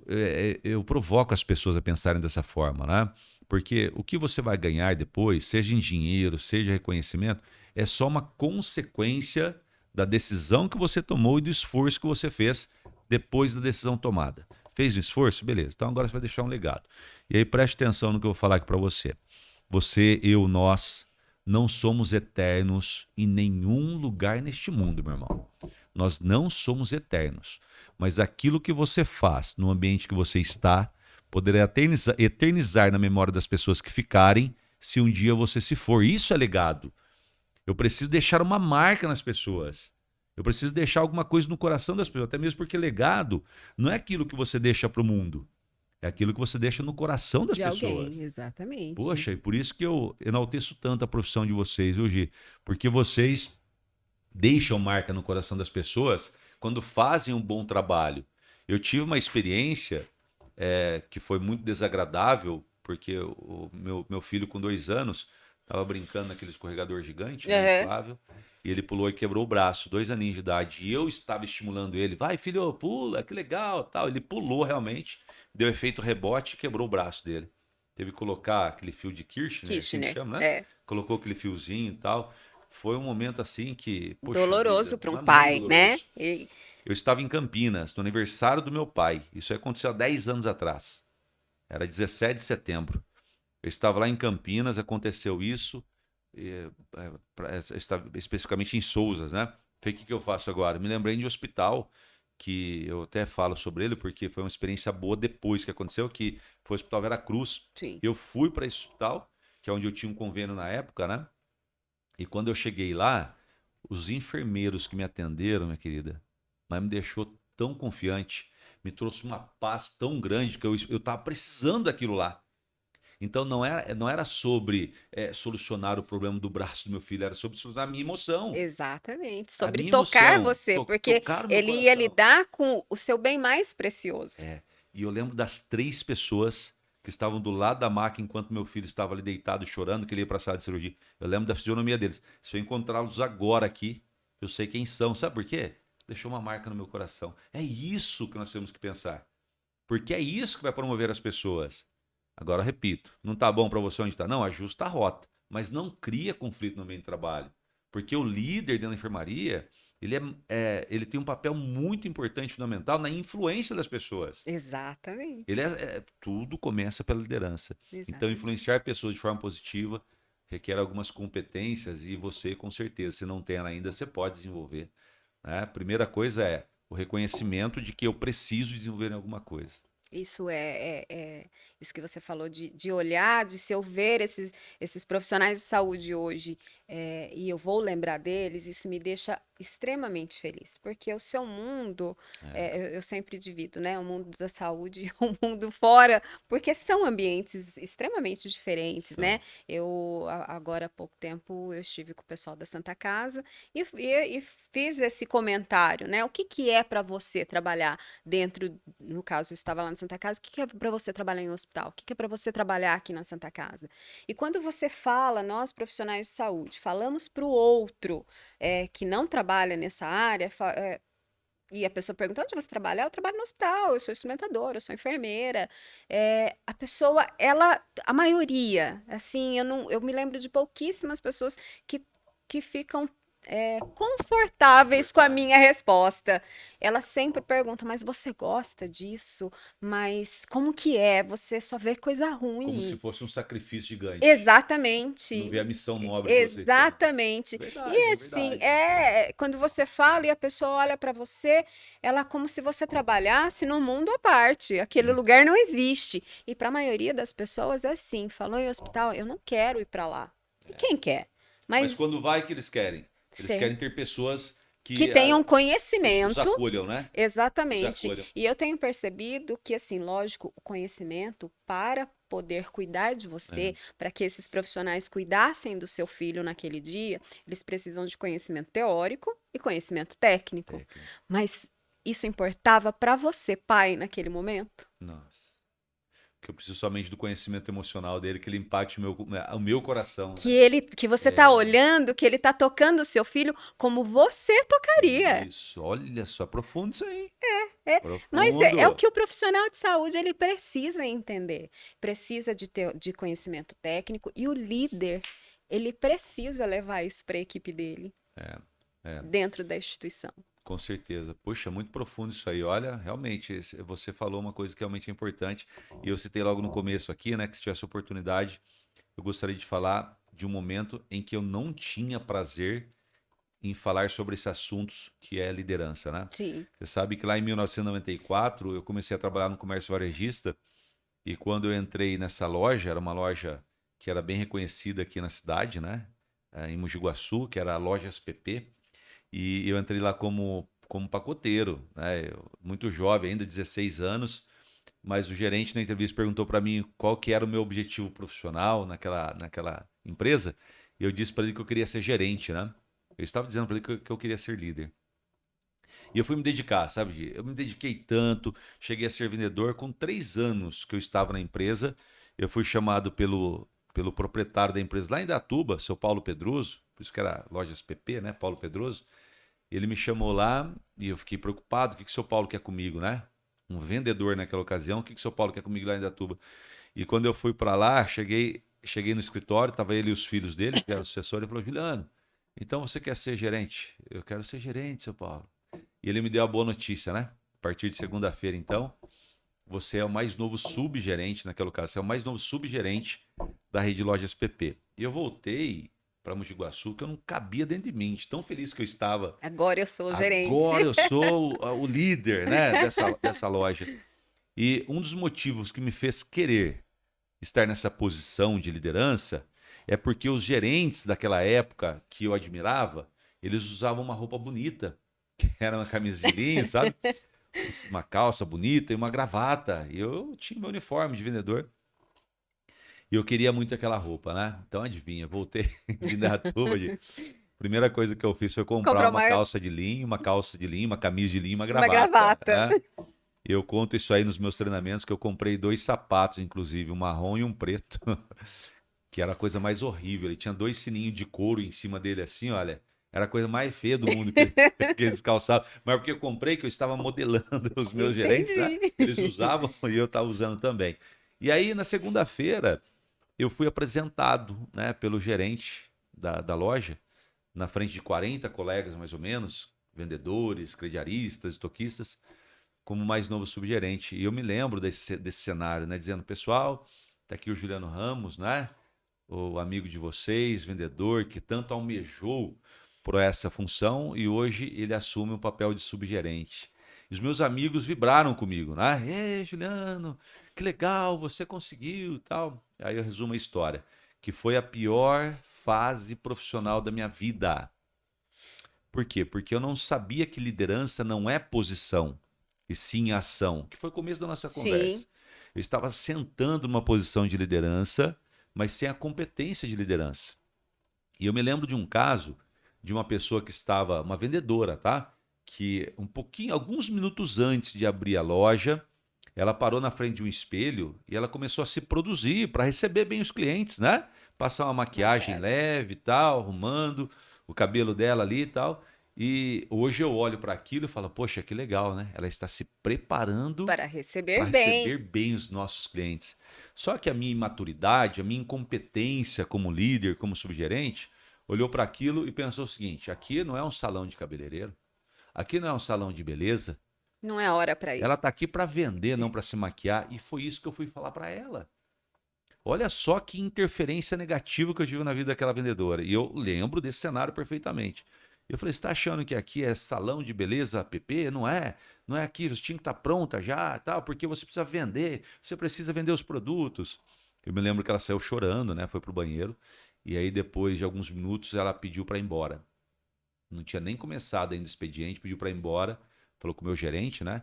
provoco as pessoas a pensarem dessa forma, né? Porque o que você vai ganhar depois, seja em dinheiro, seja reconhecimento, é só uma consequência da decisão que você tomou e do esforço que você fez depois da decisão tomada. Fez um esforço? Beleza. Então agora você vai deixar um legado. E aí preste atenção no que eu vou falar aqui para você. Você, eu, nós não somos eternos em nenhum lugar neste mundo, meu irmão. Nós não somos eternos. Mas aquilo que você faz no ambiente que você está poderá eternizar na memória das pessoas que ficarem se um dia você se for. Isso é legado. Eu preciso deixar uma marca nas pessoas. Eu preciso deixar alguma coisa no coração das pessoas, até mesmo porque legado não é aquilo que você deixa para o mundo, é aquilo que você deixa no coração das pessoas. Alguém, exatamente. Poxa, e por isso que eu enalteço tanto a profissão de vocês, viu, Gi? Porque vocês deixam marca no coração das pessoas quando fazem um bom trabalho. Eu tive uma experiência que foi muito desagradável porque o meu filho com 2 anos estava brincando naquele escorregador gigante, né, Aham. inflável, e ele pulou e quebrou o braço, 2 aninhos de idade. E eu estava estimulando ele, vai filho, pula, que legal, tal. Ele pulou realmente, deu efeito rebote e quebrou o braço dele. Teve que colocar aquele fio de Kirchner, assim que Kirchner. chama, né? É. Colocou aquele fiozinho e tal. Foi um momento assim que, poxa Doloroso vida, para um mas muito pai, né? doloroso. Eu estava em Campinas, no aniversário do meu pai. Isso aconteceu há 10 anos atrás. Era 17 de setembro. Eu estava lá em Campinas, aconteceu isso, especificamente em Souzas, né? Falei, o que eu faço agora? Me lembrei de um hospital, que eu até falo sobre ele, porque foi uma experiência boa depois que aconteceu, que foi o Hospital Veracruz. Sim. Eu fui para esse hospital, que é onde eu tinha um convênio na época, né? E quando eu cheguei lá, os enfermeiros que me atenderam, minha querida, mas me deixou tão confiante, me trouxe uma paz tão grande que eu estava precisando daquilo lá. Então não era sobre solucionar o problema do braço do meu filho, era sobre solucionar a minha emoção. Exatamente. A Sobre minha tocar emoção. você, porque Tocar o meu ele ia coração. lidar com o seu bem mais precioso. É. E eu lembro das 3 pessoas que estavam do lado da maca enquanto meu filho estava ali deitado chorando, que ele ia para a sala de cirurgia. Eu lembro da fisionomia deles. Se eu encontrá-los agora aqui, eu sei quem são. Sabe por quê? Deixou uma marca no meu coração. É isso que nós temos que pensar. Porque é isso que vai promover as pessoas. Agora, eu repito, não está bom para você onde está? Não, ajusta a rota. Mas não cria conflito no ambiente de trabalho. Porque o líder dentro da enfermaria, ele tem um papel muito importante, fundamental, na influência das pessoas. Exatamente. Tudo começa pela liderança. Então, influenciar Exatamente. pessoas de forma positiva requer algumas competências e você, com certeza, se não tem ela ainda, você pode desenvolver. Né? A primeira coisa é o reconhecimento de que eu preciso desenvolver alguma coisa. Isso isso que você falou de olhar, de se eu ver esses profissionais de saúde hoje, e eu vou lembrar deles, isso me deixa extremamente feliz, porque o seu mundo, É, eu sempre divido, né? O mundo da saúde e o mundo fora, porque são ambientes extremamente diferentes, são. né? Agora há pouco tempo, eu estive com o pessoal da Santa Casa e fiz esse comentário, né? O que que é para você trabalhar dentro, no caso, eu estava lá na Santa Casa, o que que é para você trabalhar em um hospital? O que que é para você trabalhar aqui na Santa Casa? E quando você fala, nós profissionais de saúde, falamos para o outro que não trabalha nessa área, e a pessoa pergunta, onde você trabalha? Eu trabalho no hospital, eu sou instrumentadora, eu sou enfermeira. A pessoa, a maioria, assim, eu me lembro de pouquíssimas pessoas que ficam confortáveis com a Confortável. minha resposta. Ela sempre pergunta, mas você gosta disso? Mas como que é? Você só vê coisa Como se ruim. fosse um sacrifício gigante. Não vê Exatamente. a missão nobre que vocês têm. Exatamente. E Verdade, assim, verdade. quando você fala e a pessoa olha para você, ela é como se você trabalhasse num mundo à parte. Aquele Sim, lugar não existe. E para a maioria das pessoas é assim, falou em hospital, eu não quero ir para lá. E quem quer? mas Mas quando vai, o que eles querem? Eles sei querem ter pessoas que que tenham os conhecimento. acolham, né? Os Exatamente. acolham. E eu tenho percebido que, assim, lógico, o conhecimento para poder cuidar de você, É, para que esses profissionais cuidassem do seu filho naquele dia, eles precisam de conhecimento teórico e conhecimento técnico. técnico. Mas isso importava para você, pai, naquele momento? Nossa. Que eu preciso somente do conhecimento emocional dele, que ele impacte o meu coração, né? Que você tá olhando, que ele tá tocando o seu filho como você tocaria. Isso, olha só, profundo isso aí. Mas é o Profundo. que o profissional de saúde ele precisa entender. Precisa de conhecimento técnico e o líder, ele precisa levar isso para a equipe dele, É, é. dentro da instituição. Com certeza. Puxa, muito profundo isso aí. Olha, realmente, você falou uma coisa que realmente é importante. E eu citei logo no começo aqui, né? Que se tivesse oportunidade, eu gostaria de falar de um momento em que eu não tinha prazer em falar sobre esses assuntos que é liderança, né? Sim, Você sabe que lá em 1994 eu comecei a trabalhar no comércio varejista e quando eu entrei nessa loja, era uma loja que era bem reconhecida aqui na cidade, né? Em Mogi Guaçu, que era a loja SPP. E eu entrei lá como pacoteiro, né? Muito jovem, ainda 16 anos, mas o gerente na entrevista perguntou para mim qual que era o meu objetivo profissional naquela empresa, e eu disse para ele que eu queria ser gerente, né? Eu estava dizendo para ele que eu queria ser líder. E eu fui me dedicar, sabe, Gi? Eu me dediquei tanto, cheguei a ser vendedor com 3 anos que eu estava na empresa, eu fui chamado pelo proprietário da empresa lá em Indaiatuba, seu Paulo Pedroso, por isso que era Lojas PP, né? Paulo Pedroso. Ele me chamou lá e eu fiquei preocupado. O que o seu Paulo quer comigo, né? Um vendedor naquela ocasião. O que o seu Paulo quer comigo lá em Indaiatuba? E quando eu fui para lá, cheguei no escritório, estava ele e os filhos dele, que eram o sucessor, e falou: Juliano, então você quer ser gerente? Eu quero ser gerente, seu Paulo. E ele me deu a boa notícia, né? A partir de segunda-feira, então, você é o mais novo subgerente, naquela ocasião, você é o mais novo subgerente da rede Lojas PP. E eu voltei para Mogi Guaçu, que eu não cabia dentro de mim, de tão feliz que eu estava. Agora eu sou o gerente. Agora eu sou o líder, né, dessa loja. E um dos motivos que me fez querer estar nessa posição de liderança é porque os gerentes daquela época que eu admirava, eles usavam uma roupa bonita, que era uma camisa de linho, sabe? Uma calça bonita e uma gravata. E eu tinha meu uniforme de vendedor. E eu queria muito aquela roupa, né? Então adivinha, voltei de Indaiatuba. Primeira coisa que eu fiz foi comprar Comprou uma calça de linho, uma camisa de linho, e uma uma gravata, gravata. né? Eu conto isso aí nos meus treinamentos, que eu comprei 2 sapatos, inclusive, um marrom e um preto, que era a coisa mais horrível. Ele tinha 2 sininhos de couro em cima dele, assim, olha. Era a coisa mais feia do mundo que eles calçavam. Mas porque eu comprei, que eu estava modelando os meus gerentes, né? Entendi. Eles usavam e eu estava usando também. E aí, na segunda-feira, eu fui apresentado, né, pelo gerente da loja, na frente de 40 colegas, mais ou menos, vendedores, crediaristas, estoquistas, como mais novo subgerente. E eu me lembro desse cenário, né? Dizendo, pessoal, tá aqui o Juliano Ramos, né? O amigo de vocês, vendedor, que tanto almejou por essa função e hoje ele assume o papel de subgerente. E os meus amigos vibraram comigo, né? Ei, Juliano, que legal, você conseguiu, tal. Aí eu resumo a história, que foi a pior fase profissional da minha vida. Por quê? Porque eu não sabia que liderança não é posição, e sim ação, que foi o começo da nossa Sim. conversa. Eu estava sentando numa posição de liderança, mas sem a competência de liderança. E eu me lembro de um caso de uma pessoa que estava, uma vendedora, tá? Que um pouquinho, alguns minutos antes de abrir a loja, ela parou na frente de um espelho e ela começou a se produzir para receber bem os clientes, né? Passar uma maquiagem Maquiagem. leve e tal, arrumando o cabelo dela ali e tal. E hoje eu olho para aquilo e falo, poxa, que legal, né? Ela está se preparando Para receber para bem. receber bem os nossos clientes. Só que a minha imaturidade, a minha incompetência como líder, como subgerente, olhou para aquilo e pensou o seguinte: aqui não é um salão de cabeleireiro, aqui não é um salão de beleza. Não é hora para Ela isso. está aqui para vender, não para se maquiar. E foi isso que eu fui falar para ela. Olha só que interferência negativa que eu tive na vida daquela vendedora. E eu lembro desse cenário perfeitamente. Eu falei, você está achando que aqui é salão de beleza app? Não é. Não é aqui, você tinha que estar pronta já, tal, porque você precisa vender, você precisa vender os produtos. Eu me lembro que ela saiu chorando, né? Foi pro banheiro. E aí, depois de alguns minutos, ela pediu para ir embora. Não tinha nem começado ainda o expediente, pediu para ir embora. Falou com o meu gerente, né?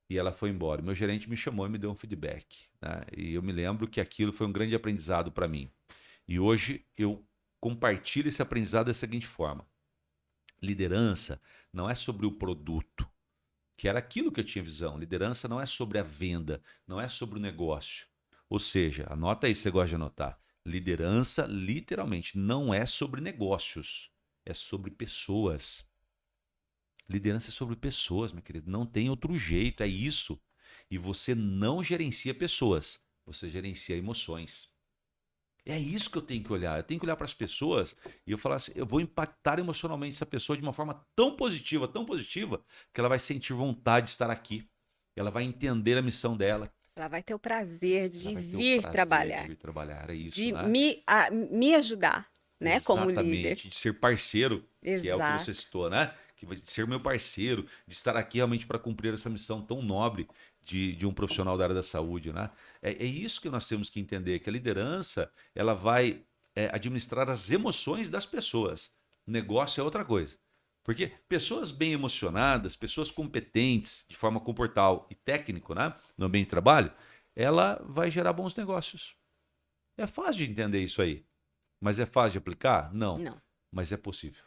E ela foi embora. Meu gerente me chamou e me deu um feedback, né? E eu me lembro que aquilo foi um grande aprendizado para mim. E hoje eu compartilho esse aprendizado da seguinte forma: liderança não é sobre o produto, que era aquilo que eu tinha visão. Liderança não é sobre a venda, não é sobre o negócio. Ou seja, anota aí se você gosta de anotar. Liderança, literalmente, não é sobre negócios, é sobre pessoas. Liderança é sobre pessoas, meu querido. Não tem outro jeito, é isso. E você não gerencia pessoas, você gerencia emoções. É isso que eu tenho que olhar. Eu tenho que olhar para as pessoas e eu falar assim, eu vou impactar emocionalmente essa pessoa de uma forma tão positiva, que ela vai sentir vontade de estar aqui. Ela vai entender a missão dela. Ela vai ter o prazer Ela de vai ter o vir prazer de trabalhar, vir trabalhar. É isso, de né? me ajudar, né, como líder. Exatamente, de ser parceiro, que é o que você Exato. citou, né? Que vai ser meu parceiro, de estar aqui realmente para cumprir essa missão tão nobre de um profissional da área da saúde, né? É isso que nós temos que entender, que a liderança, ela vai administrar as emoções das pessoas. O negócio é outra coisa. Porque pessoas bem emocionadas, pessoas competentes de forma comportal e técnico, né, no ambiente de trabalho, ela vai gerar bons negócios. É fácil de entender isso aí. Mas é fácil de aplicar? Não. Não, Mas é possível.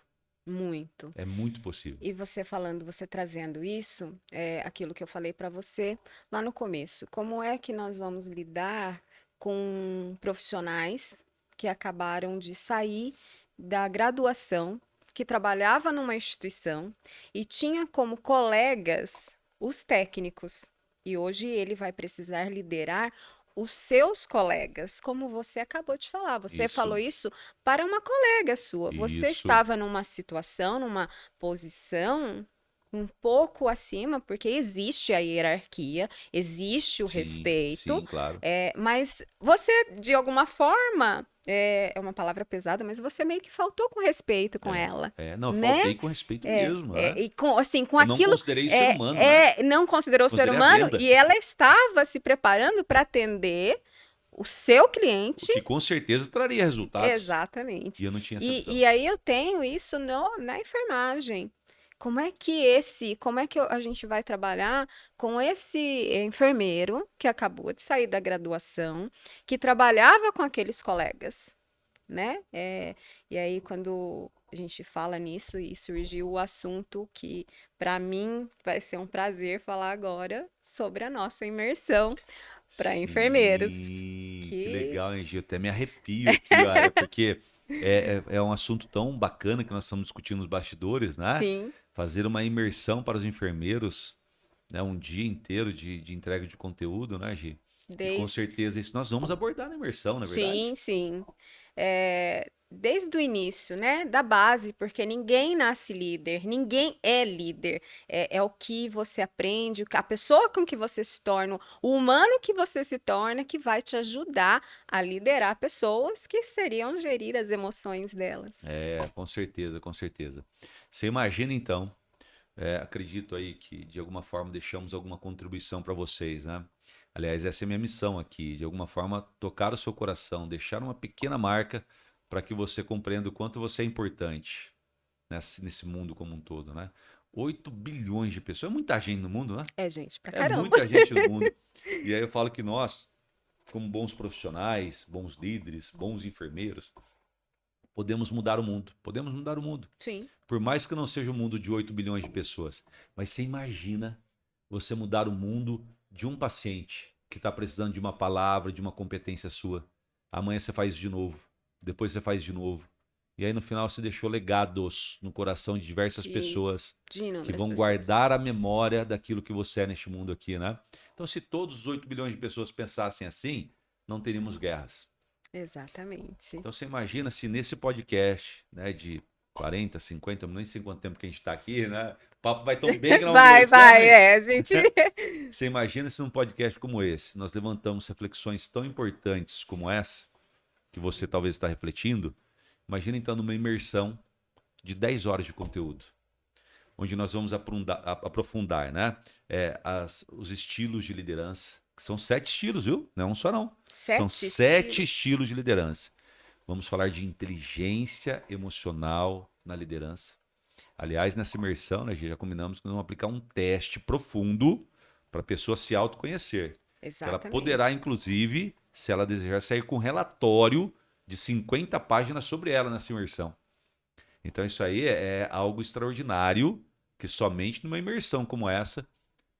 muito. É muito possível. E você falando, você trazendo isso, é aquilo que eu falei para você lá no começo. Como é que nós vamos lidar com profissionais que acabaram de sair da graduação, que trabalhava numa instituição e tinha como colegas os técnicos. E hoje ele vai precisar liderar os seus colegas, como você acabou de falar. Você falou isso para uma colega sua. Você Isso. estava numa situação, numa posição um pouco acima, porque existe a hierarquia, existe o respeito, Sim, claro. mas você, de alguma forma, é uma palavra pesada, mas você meio que faltou com respeito com ela, Não, né? faltei com respeito mesmo, né? E com, assim, com Eu não aquilo, considerei ser humano, né? não considerou ser Considerei a humano venda. e ela estava se preparando para atender o seu O cliente. que com certeza traria resultados. Exatamente. E eu não tinha essa visão. E aí eu tenho isso na enfermagem. Como é que a gente vai trabalhar com esse enfermeiro que acabou de sair da graduação, que trabalhava com aqueles colegas, né? E aí, quando a gente fala nisso, e surgiu o assunto que, para mim, vai ser um prazer falar agora sobre a nossa imersão para enfermeiros. Que legal, hein, Gil? Até me arrepio aqui, ó, porque é um assunto tão bacana que nós estamos discutindo nos bastidores, né? Sim, Fazer uma imersão para os enfermeiros, né? Um dia inteiro de entrega de conteúdo, né, Gi? E com desde certeza isso nós vamos abordar na imersão, na verdade. Sim, sim. Desde o início, né, da base, porque ninguém nasce líder, ninguém é líder. É o que você aprende, a pessoa com que você se torna, o humano que você se torna, que vai te ajudar a liderar pessoas que seriam gerir as emoções delas. Com certeza, com certeza. Você imagina então, acredito aí que de alguma forma deixamos alguma contribuição para vocês, né? Aliás, essa é a minha missão aqui, de alguma forma tocar o seu coração, deixar uma pequena marca para que você compreenda o quanto você é importante nesse mundo como um todo, né? 8 bilhões de pessoas, é muita gente no mundo, né? É gente pra É caramba. muita gente no mundo. E aí eu falo que nós, como bons profissionais, bons líderes, bons enfermeiros, podemos mudar o mundo. Podemos mudar o mundo. Sim, Por mais que não seja um mundo de 8 bilhões de pessoas. Mas você imagina você mudar o mundo de um paciente que está precisando de uma palavra, de uma competência sua. Amanhã você faz de novo. Depois você faz de novo. E aí no final você deixou legados no coração de diversas de, pessoas de que inúmeras vão pessoas. guardar a memória daquilo que você é neste mundo aqui, né? Então, se todos os 8 bilhões de pessoas pensassem assim, não teríamos guerras. Exatamente. Então você imagina se nesse podcast, né, de 40, 50, nem sei quanto tempo que a gente está aqui, né? O papo vai tão bem que nós vamos conversando, hein? A gente. Você imagina se num podcast como esse, nós levantamos reflexões tão importantes como essa, que você talvez está refletindo. Imagina então numa imersão de 10 horas de conteúdo, onde nós vamos aprofundar, né? Os estilos de liderança, que são 7 estilos, viu? Não é um só não. São 7 7 estilos. estilos de liderança. Vamos falar de inteligência emocional na liderança. Aliás, nessa imersão, né, já combinamos que nós vamos aplicar um teste profundo para a pessoa se autoconhecer. Que ela poderá, Exatamente. inclusive, se ela desejar, sair com um relatório de 50 páginas sobre ela nessa imersão. Então, isso aí é algo extraordinário, que somente numa imersão como essa,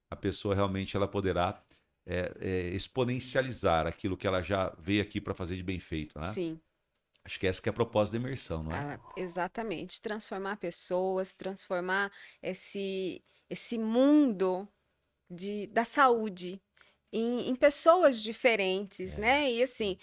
a pessoa realmente ela poderá exponencializar aquilo que ela já veio aqui para fazer de bem feito, né? Sim. Acho que essa que é a proposta da imersão, não é? Exatamente. Transformar pessoas, transformar esse mundo da saúde em pessoas diferentes, né? E assim,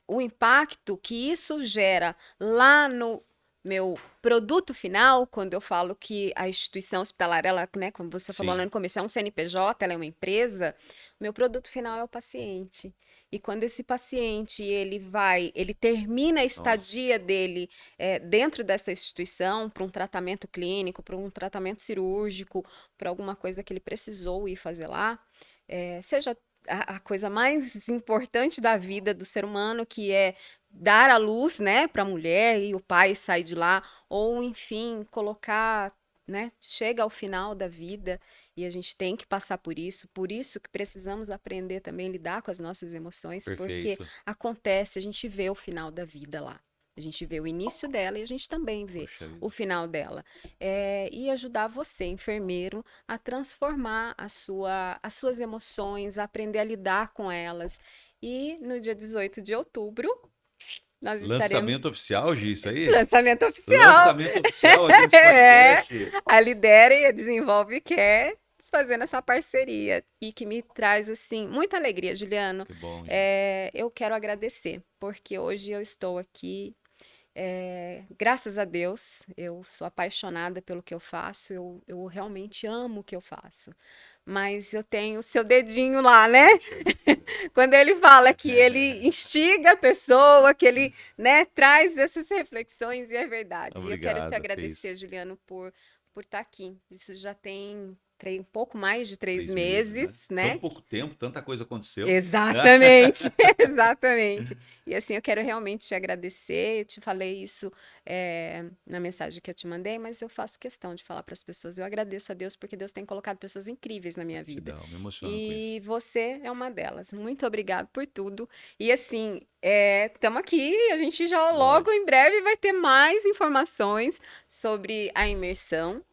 o impacto que isso gera lá no meu produto final, quando eu falo que a instituição hospitalar, ela, né, como você falou lá Sim. no começo, é um CNPJ, ela é uma empresa, meu produto final é o paciente. E quando esse paciente, ele termina a Nossa. estadia dele dentro dessa instituição, para um tratamento clínico, para um tratamento cirúrgico, para alguma coisa que ele precisou ir fazer lá, seja a coisa mais importante da vida do ser humano, que é dar a luz, né, para a mulher e o pai sai de lá, ou enfim, colocar, né, chega ao final da vida e a gente tem que passar por isso que precisamos aprender também a lidar com as nossas emoções, porque Perfeito. acontece, a gente vê o final da vida lá. A gente vê o início dela e a gente também vê Poxa o vida. final dela. E ajudar você, enfermeiro, a transformar as suas emoções, a aprender a lidar com elas E no dia 18 de outubro, nós estaremos. Lançamento oficial, Gi, isso aí? Lançamento oficial! Lançamento oficial aqui nesse É, podcast. a Lidera e a Desenvolve quer fazendo essa parceria e que me traz, assim, muita alegria, Juliano. Que bom, Gi. Eu quero agradecer, porque hoje eu estou aqui. Graças a Deus, eu sou apaixonada pelo que eu faço, eu realmente amo o que eu faço. Mas eu tenho o seu dedinho lá, né? Puxa vida. Quando ele fala que ele instiga a pessoa, que ele, né, traz essas reflexões, e é verdade. E eu quero te Obrigado, agradecer, fez Juliano, por estar aqui. Isso já tem um pouco mais de três 3 meses, meses, né? Tão né? pouco tempo, tanta coisa aconteceu. Exatamente, exatamente. E assim, eu quero realmente te agradecer. Eu te falei isso na mensagem que eu te mandei, mas eu faço questão de falar para as pessoas. Eu agradeço a Deus porque Deus tem colocado pessoas incríveis na minha vida. Gratidão, me emociono com isso. E você é uma delas. Muito obrigado por tudo. E assim, estamos aqui. A gente já logo Lógico. em breve vai ter mais informações sobre a imersão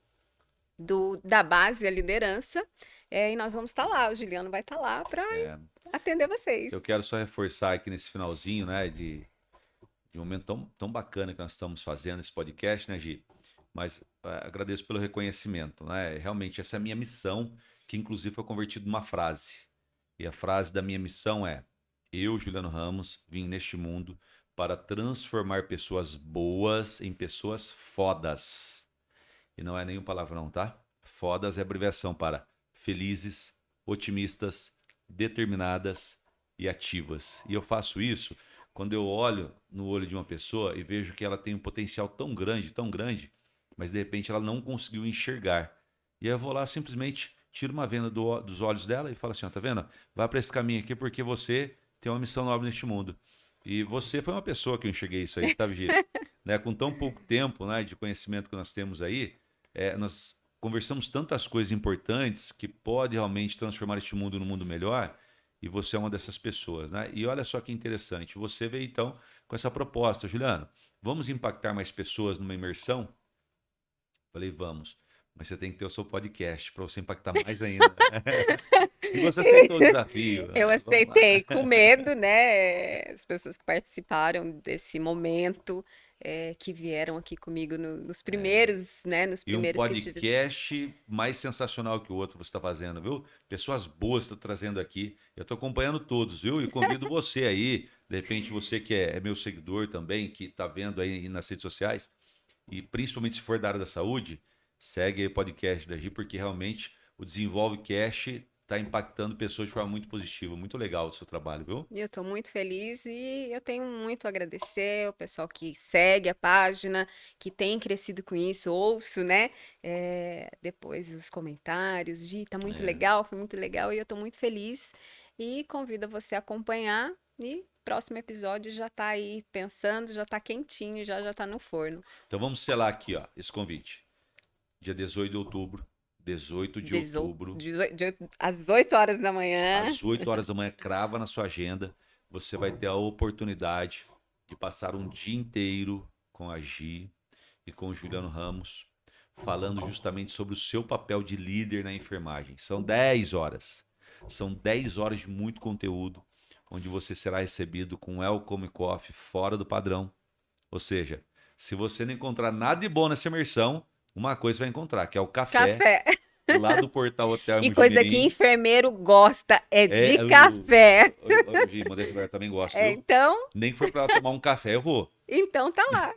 da base à liderança. E nós vamos estar lá. O Juliano vai estar lá para É, atender vocês. eu quero só reforçar aqui nesse finalzinho, né, de um momento tão bacana que nós estamos fazendo esse podcast, né, Gi? Mas agradeço pelo reconhecimento, né? Realmente, essa é a minha missão, que inclusive foi convertida numa frase. E a frase da minha missão é: eu, Juliano Ramos, vim neste mundo para transformar pessoas boas em pessoas fodas. E não é nenhum palavrão, tá? Fodas é abreviação para felizes, otimistas, determinadas e ativas. E eu faço isso quando eu olho no olho de uma pessoa e vejo que ela tem um potencial tão grande, mas de repente ela não conseguiu enxergar. E aí eu vou lá simplesmente tiro uma venda dos olhos dela e falo assim, ó, tá vendo? Vai para esse caminho aqui porque você tem uma missão nobre neste mundo. E você foi uma pessoa que eu enxerguei isso aí, sabe, Gi? Né? Com tão pouco tempo, né, de conhecimento que nós temos aí, nós conversamos tantas coisas importantes que pode realmente transformar este mundo num mundo melhor, e você é uma dessas pessoas, né? E olha só que interessante, você veio então com essa proposta, Juliano, vamos impactar mais pessoas numa imersão? Falei, vamos, mas você tem que ter o seu podcast para você impactar mais ainda. E você aceitou o desafio, Eu né? Vamos lá. aceitei com medo, né? As pessoas que participaram desse momento, que vieram aqui comigo nos primeiros, né? Nos E um primeiros que eu tive. podcast mais sensacional que o outro você está fazendo, viu? Pessoas boas você está trazendo aqui. Eu estou acompanhando todos, viu? E convido você aí, de repente você que é meu seguidor também, que está vendo aí nas redes sociais, e principalmente se for da área da saúde, segue aí o podcast da Gi, porque realmente o Desenvolve Cast está impactando pessoas de forma muito positiva. Muito legal o seu trabalho, viu? Eu estou muito feliz e eu tenho muito a agradecer o pessoal que segue a página, que tem crescido com isso, ouço, né? Depois os comentários, Gi, tá muito É. legal, foi muito legal e eu estou muito feliz e convido você a acompanhar e próximo episódio já tá aí pensando, já tá quentinho, já tá no forno. Então vamos selar aqui, ó, esse convite. Dia 18 de outubro, 18 de outubro, Às 8 horas da manhã. às 8 horas da manhã, crava na sua agenda. Você vai ter a oportunidade de passar um dia inteiro com a Gi e com o Juliano Ramos, falando justamente sobre o seu papel de líder na enfermagem. São 10 horas. São 10 horas de muito conteúdo, onde você será recebido com Welcome Coffee fora do padrão. Ou seja, se você não encontrar nada de bom nessa imersão, uma coisa vai encontrar, que é o café Café. lá do Portal Hotel E coisa que Mujimirim. enfermeiro gosta é de O café. Gi, modéstia à parte, eu também gosto, viu? Então, Nem que for para tomar um café, eu vou. então tá lá.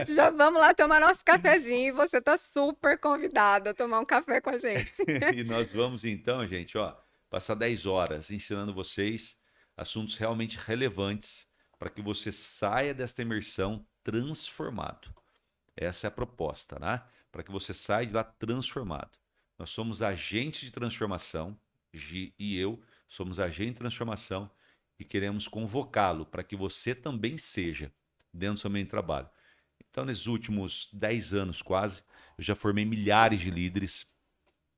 Já vamos lá tomar nosso cafezinho e você tá super convidado a tomar um café com a gente. E nós vamos então, gente, ó, passar 10 horas ensinando vocês assuntos realmente relevantes para que você saia desta imersão transformado. Essa é a proposta, né? Para que você saia de lá transformado. Nós somos agentes de transformação, Gi e eu somos agentes de transformação e queremos convocá-lo para que você também seja dentro do seu meio de trabalho. Então, nesses últimos 10 anos quase, eu já formei milhares de líderes.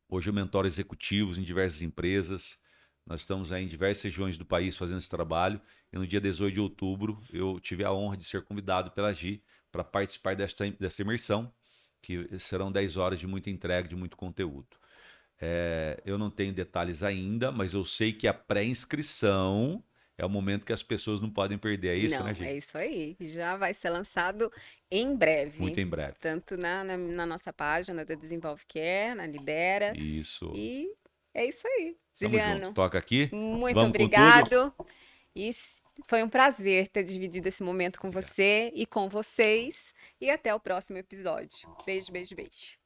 Hoje eu mentoro executivos em diversas empresas. Nós estamos aí em diversas regiões do país fazendo esse trabalho. E no dia 18 de outubro, eu tive a honra de ser convidado pela Gi para participar desta imersão, que serão 10 horas de muita entrega, de muito conteúdo. Eu não tenho detalhes ainda, mas eu sei que a pré-inscrição é o momento que as pessoas não podem perder. É isso, né, Não, é Gi? isso aí. Já vai ser lançado em breve, Muito em breve. tanto na nossa página da Desenvolve Care, na Lidera. Isso. E é isso aí. Tamo junto. Juliano, Toca aqui. muito Vamos com tudo. obrigado. E foi um prazer ter dividido esse momento com Obrigado. você e com vocês. E até o próximo episódio. Beijo, beijo, beijo.